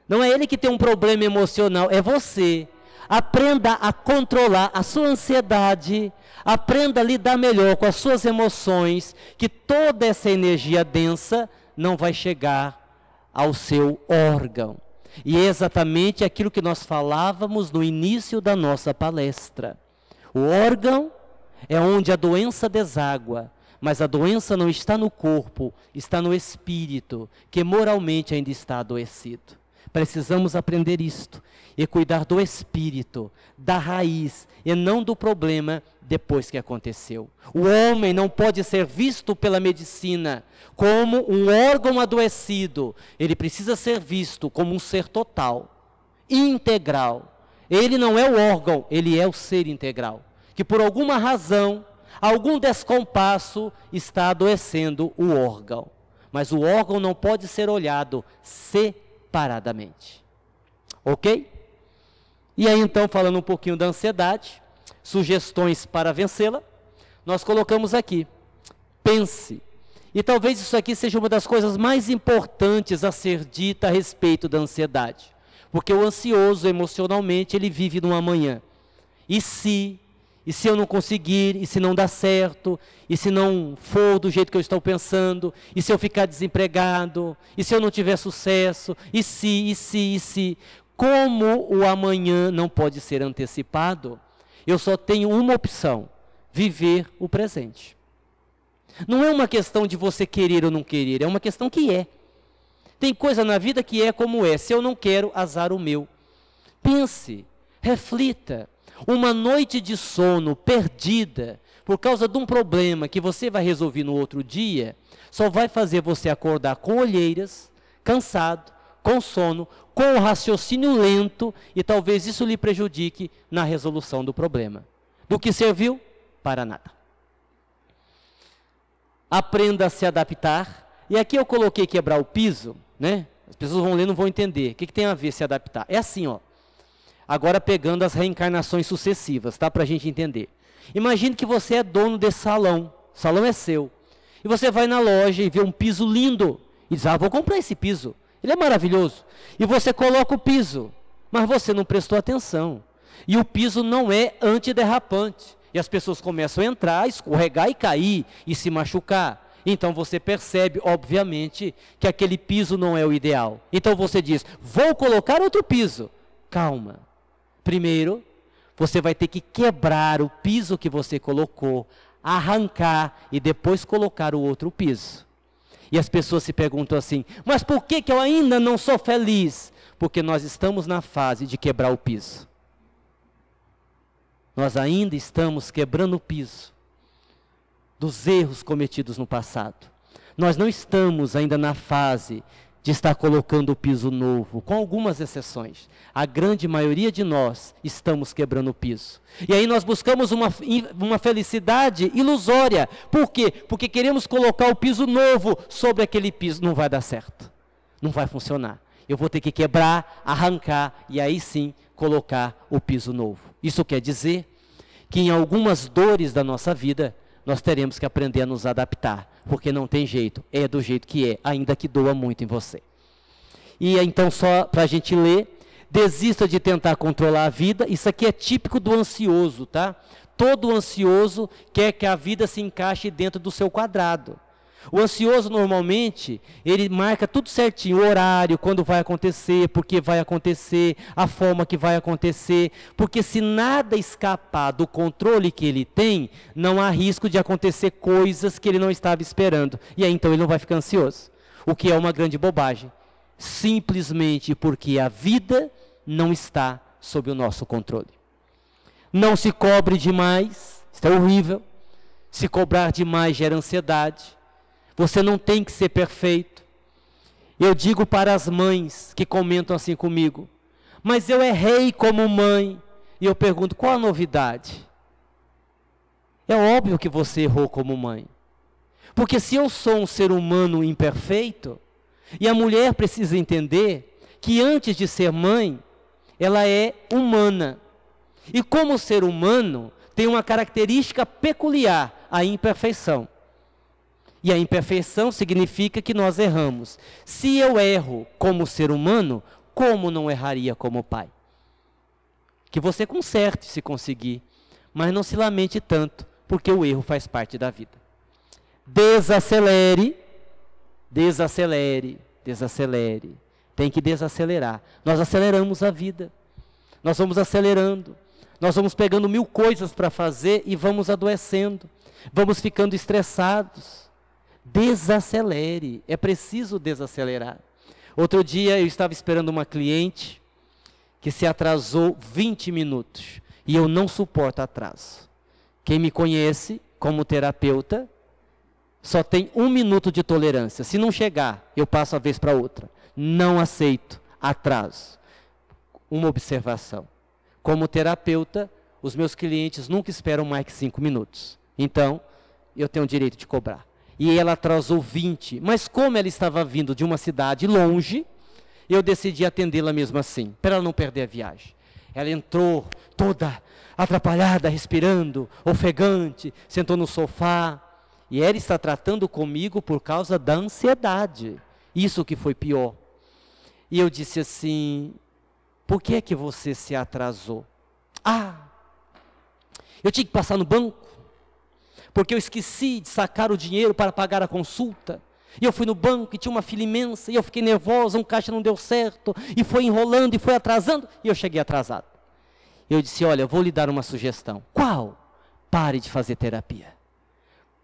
Não é ele que tem um problema emocional, é você. Aprenda a controlar a sua ansiedade, aprenda a lidar melhor com as suas emoções, que toda essa energia densa não vai chegar ao seu órgão. E é exatamente aquilo que nós falávamos no início da nossa palestra. O órgão é onde a doença deságua, mas a doença não está no corpo, está no espírito, que moralmente ainda está adoecido. Precisamos aprender isto e cuidar do espírito, da raiz, e não do problema depois que aconteceu. O homem não pode ser visto pela medicina como um órgão adoecido. Ele precisa ser visto como um ser total, integral. Ele não é o órgão, ele é o ser integral, que por alguma razão, algum descompasso está adoecendo o órgão. mas o órgão não pode ser olhado separadamente. Ok? E aí então, falando um pouquinho da ansiedade, sugestões para vencê-la, nós colocamos aqui, pense. E talvez isso aqui seja uma das coisas mais importantes a ser dita a respeito da ansiedade. Porque o ansioso, emocionalmente, ele vive no amanhã. E se eu não conseguir, e se não dar certo, e se não for do jeito que eu estou pensando, e se eu ficar desempregado, e se eu não tiver sucesso, e se. Como o amanhã não pode ser antecipado, eu só tenho uma opção, viver o presente. Não é uma questão de você querer ou não querer, é uma questão que é. Tem coisa na vida que é como é, se eu não quero, azar o meu. Pense, reflita. Uma noite de sono perdida por causa de um problema que você vai resolver no outro dia, só vai fazer você acordar com olheiras, cansado, com sono, com o raciocínio lento, e talvez isso lhe prejudique na resolução do problema. Do que serviu? Para nada. Aprenda a se adaptar. E aqui eu coloquei quebrar o piso, né? As pessoas vão ler e não vão entender. O que tem a ver se adaptar? É assim, ó. Agora pegando as reencarnações sucessivas, tá? Para a gente entender. Imagine que você é dono desse salão. O salão é seu. E você vai na loja e vê um piso lindo. E diz, vou comprar esse piso. Ele é maravilhoso. E você coloca o piso. Mas você não prestou atenção. E o piso não é antiderrapante. E as pessoas começam a entrar, escorregar e cair. E se machucar. Então você percebe, obviamente, que aquele piso não é o ideal. Então você diz, vou colocar outro piso. Calma. Primeiro, você vai ter que quebrar o piso que você colocou, arrancar e depois colocar o outro piso. E as pessoas se perguntam assim, mas por que eu ainda não sou feliz? Porque nós estamos na fase de quebrar o piso. Nós ainda estamos quebrando o piso dos erros cometidos no passado. Nós não estamos ainda na fase de estar colocando o piso novo, com algumas exceções. A grande maioria de nós estamos quebrando o piso. E aí nós buscamos uma felicidade ilusória. Por quê? Porque queremos colocar o piso novo sobre aquele piso. Não vai dar certo. Não vai funcionar. Eu vou ter que quebrar, arrancar e aí sim colocar o piso novo. Isso quer dizer que em algumas dores da nossa vida, nós teremos que aprender a nos adaptar, porque não tem jeito, é do jeito que é, ainda que doa muito em você. E então, só para a gente ler, desista de tentar controlar a vida, isso aqui é típico do ansioso, tá? Todo ansioso quer que a vida se encaixe dentro do seu quadrado. O ansioso, normalmente, ele marca tudo certinho, o horário, quando vai acontecer, porque vai acontecer, a forma que vai acontecer, porque se nada escapar do controle que ele tem, não há risco de acontecer coisas que ele não estava esperando. E aí, então, ele não vai ficar ansioso, o que é uma grande bobagem. Simplesmente porque a vida não está sob o nosso controle. Não se cobre demais, isso é horrível. Se cobrar demais gera ansiedade. Você não tem que ser perfeito. Eu digo para as mães que comentam assim comigo, mas eu errei como mãe. E eu pergunto, qual a novidade? É óbvio que você errou como mãe. Porque se eu sou um ser humano imperfeito, e a mulher precisa entender que antes de ser mãe, ela é humana. E como ser humano, tem uma característica peculiar, a imperfeição. E a imperfeição significa que nós erramos. Se eu erro como ser humano, como não erraria como pai? Que você conserte se conseguir, mas não se lamente tanto, porque o erro faz parte da vida. Desacelere, desacelere, desacelere. Tem que desacelerar. Nós aceleramos a vida. Nós vamos acelerando. Nós vamos pegando 1000 coisas para fazer e vamos adoecendo. Vamos ficando estressados. Desacelere, é preciso desacelerar. Outro dia eu estava esperando uma cliente que se atrasou 20 minutos e eu não suporto atraso. Quem me conhece como terapeuta só tem 1 minuto de tolerância. Se não chegar, eu passo a vez para outra. Não aceito atraso. Uma observação. Como terapeuta, os meus clientes nunca esperam mais que 5 minutos. Então, eu tenho o direito de cobrar. e ela atrasou 20. Mas como ela estava vindo de uma cidade longe, eu decidi atendê-la mesmo assim, para ela não perder a viagem. Ela entrou toda atrapalhada, respirando, ofegante, sentou no sofá, e ela está tratando comigo por causa da ansiedade. Isso que foi pior. E eu disse assim: por que é que você se atrasou? Eu tinha que passar no banco, porque eu esqueci de sacar o dinheiro para pagar a consulta. E eu fui no banco e tinha uma fila imensa, e eu fiquei nervosa, um caixa não deu certo, e foi enrolando e foi atrasando, e eu cheguei atrasado. Eu disse: olha, eu vou lhe dar uma sugestão. Qual? Pare de fazer terapia.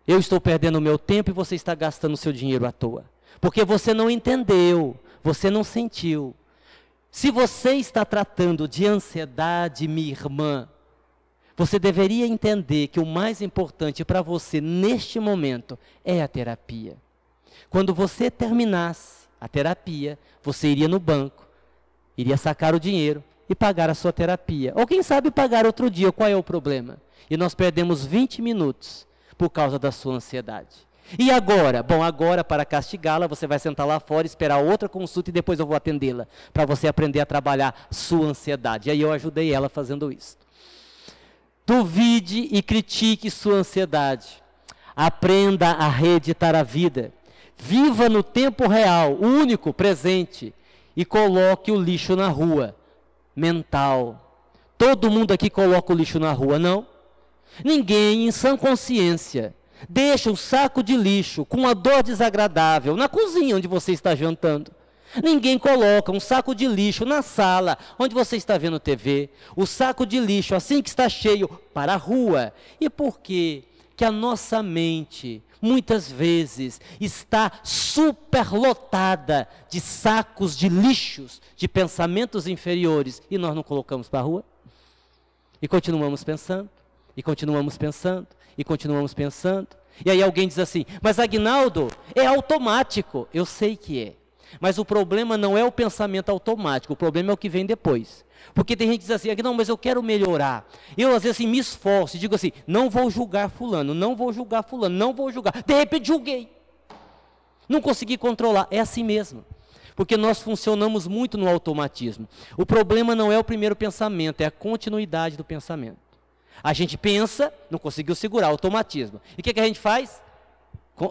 Eu estou perdendo o meu tempo e você está gastando o seu dinheiro à toa. Porque você não entendeu, você não sentiu. Se você está tratando de ansiedade, minha irmã, você deveria entender que o mais importante para você neste momento é a terapia. Quando você terminasse a terapia, você iria no banco, iria sacar o dinheiro e pagar a sua terapia. Ou quem sabe pagar outro dia, qual é o problema? E nós perdemos 20 minutos por causa da sua ansiedade. E agora? Bom, agora para castigá-la, você vai sentar lá fora, esperar outra consulta e depois eu vou atendê-la, para você aprender a trabalhar sua ansiedade. E aí eu ajudei ela fazendo isso. Duvide e critique sua ansiedade. Aprenda a reeditar a vida. Viva no tempo real, único, presente, e coloque o lixo na rua. Mental. Todo mundo aqui coloca o lixo na rua, não? Ninguém, em sã consciência, deixa um saco de lixo com uma dor desagradável na cozinha onde você está jantando. Ninguém coloca um saco de lixo na sala onde você está vendo TV. O saco de lixo, assim que está cheio, para a rua. E por quê? Que a nossa mente, muitas vezes, está superlotada de sacos de lixos, de pensamentos inferiores, e nós não colocamos para a rua? E continuamos pensando, e continuamos pensando, e continuamos pensando. E aí alguém diz assim: mas Aguinaldo, é automático. Eu sei que é. Mas o problema não é o pensamento automático, o problema é o que vem depois. Porque tem gente que diz assim: não, mas eu quero melhorar. Eu às vezes assim, me esforço e digo assim: não vou julgar fulano, não vou julgar fulano, não vou julgar. De repente julguei. Não consegui controlar. É assim mesmo. Porque nós funcionamos muito no automatismo. O problema não é o primeiro pensamento, é a continuidade do pensamento. A gente pensa, não conseguiu segurar o automatismo. E o que a gente faz?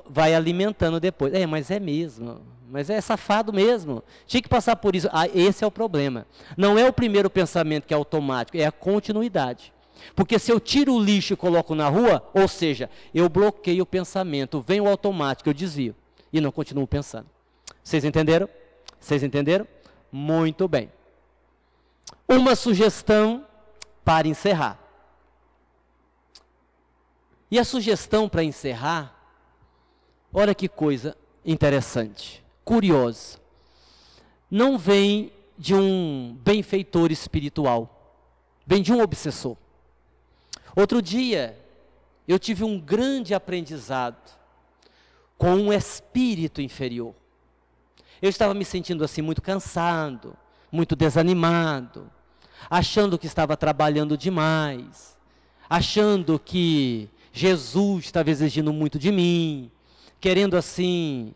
Vai alimentando depois. Mas é mesmo. Mas é safado mesmo. Tinha que passar por isso. Esse é o problema. Não é o primeiro pensamento que é automático, é a continuidade. Porque se eu tiro o lixo e coloco na rua, ou seja, eu bloqueio o pensamento, vem o automático, eu desvio. E não continuo pensando. Vocês entenderam? Vocês entenderam? Muito bem. Uma sugestão para encerrar. E a sugestão para encerrar, olha que coisa interessante, curiosa. Não vem de um benfeitor espiritual, vem de um obsessor. Outro dia, eu tive um grande aprendizado com um espírito inferior. Eu estava me sentindo assim muito cansado, muito desanimado, achando que estava trabalhando demais, achando que Jesus estava exigindo muito de mim, querendo assim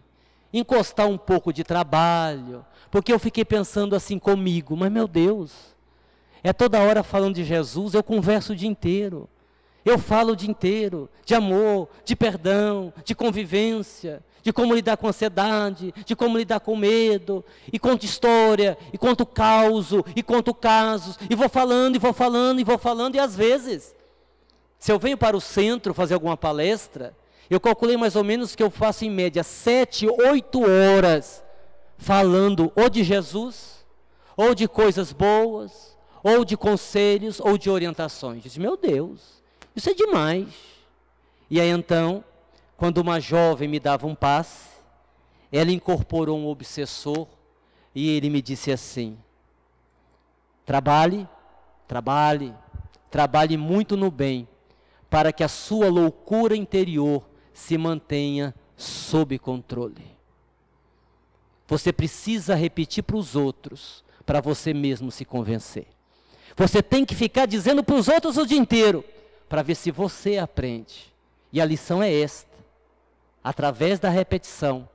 encostar um pouco de trabalho, porque eu fiquei pensando assim comigo: mas meu Deus, é toda hora falando de Jesus, eu converso o dia inteiro, eu falo o dia inteiro de amor, de perdão, de convivência, de como lidar com ansiedade, de como lidar com medo, e conto história, e conto causo, e conto casos, e vou falando, e vou falando, e vou falando, e às vezes, se eu venho para o centro fazer alguma palestra, eu calculei mais ou menos que eu faço em média 7, 8 horas falando ou de Jesus, ou de coisas boas, ou de conselhos, ou de orientações. Eu disse: meu Deus, isso é demais. E aí então, quando uma jovem me dava um passe, ela incorporou um obsessor e ele me disse assim: trabalhe, trabalhe, trabalhe muito no bem, para que a sua loucura interior se mantenha sob controle. Você precisa repetir para os outros, para você mesmo se convencer. Você tem que ficar dizendo para os outros o dia inteiro, para ver se você aprende. E a lição é esta: através da repetição,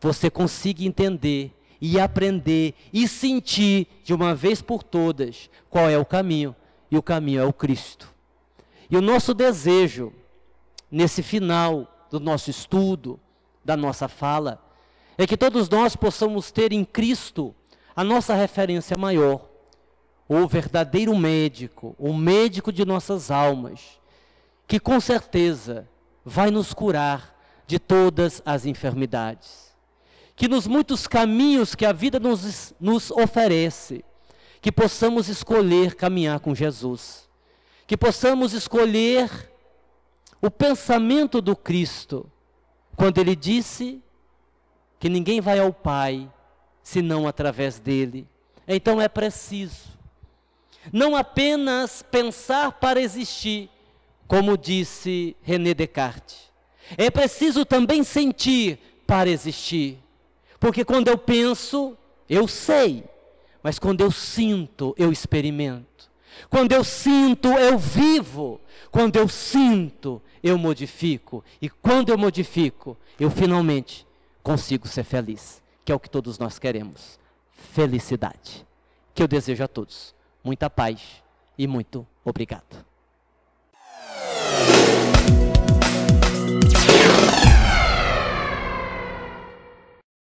você consiga entender e aprender e sentir de uma vez por todas qual é o caminho, e o caminho é o Cristo. E o nosso desejo, nesse final do nosso estudo, da nossa fala, é que todos nós possamos ter em Cristo a nossa referência maior, o verdadeiro médico, o médico de nossas almas, que com certeza vai nos curar de todas as enfermidades. Que nos muitos caminhos que a vida nos oferece, que possamos escolher caminhar com Jesus, que possamos escolher o pensamento do Cristo, quando Ele disse que ninguém vai ao Pai, senão através dEle. Então é preciso não apenas pensar para existir, como disse René Descartes. É preciso também sentir para existir. Porque quando eu penso, eu sei. Mas quando eu sinto, eu experimento. Quando eu sinto, eu vivo. Quando eu sinto, eu modifico. E quando eu modifico, eu finalmente consigo ser feliz. Que é o que todos nós queremos. Felicidade. Que eu desejo a todos. Muita paz e muito obrigado.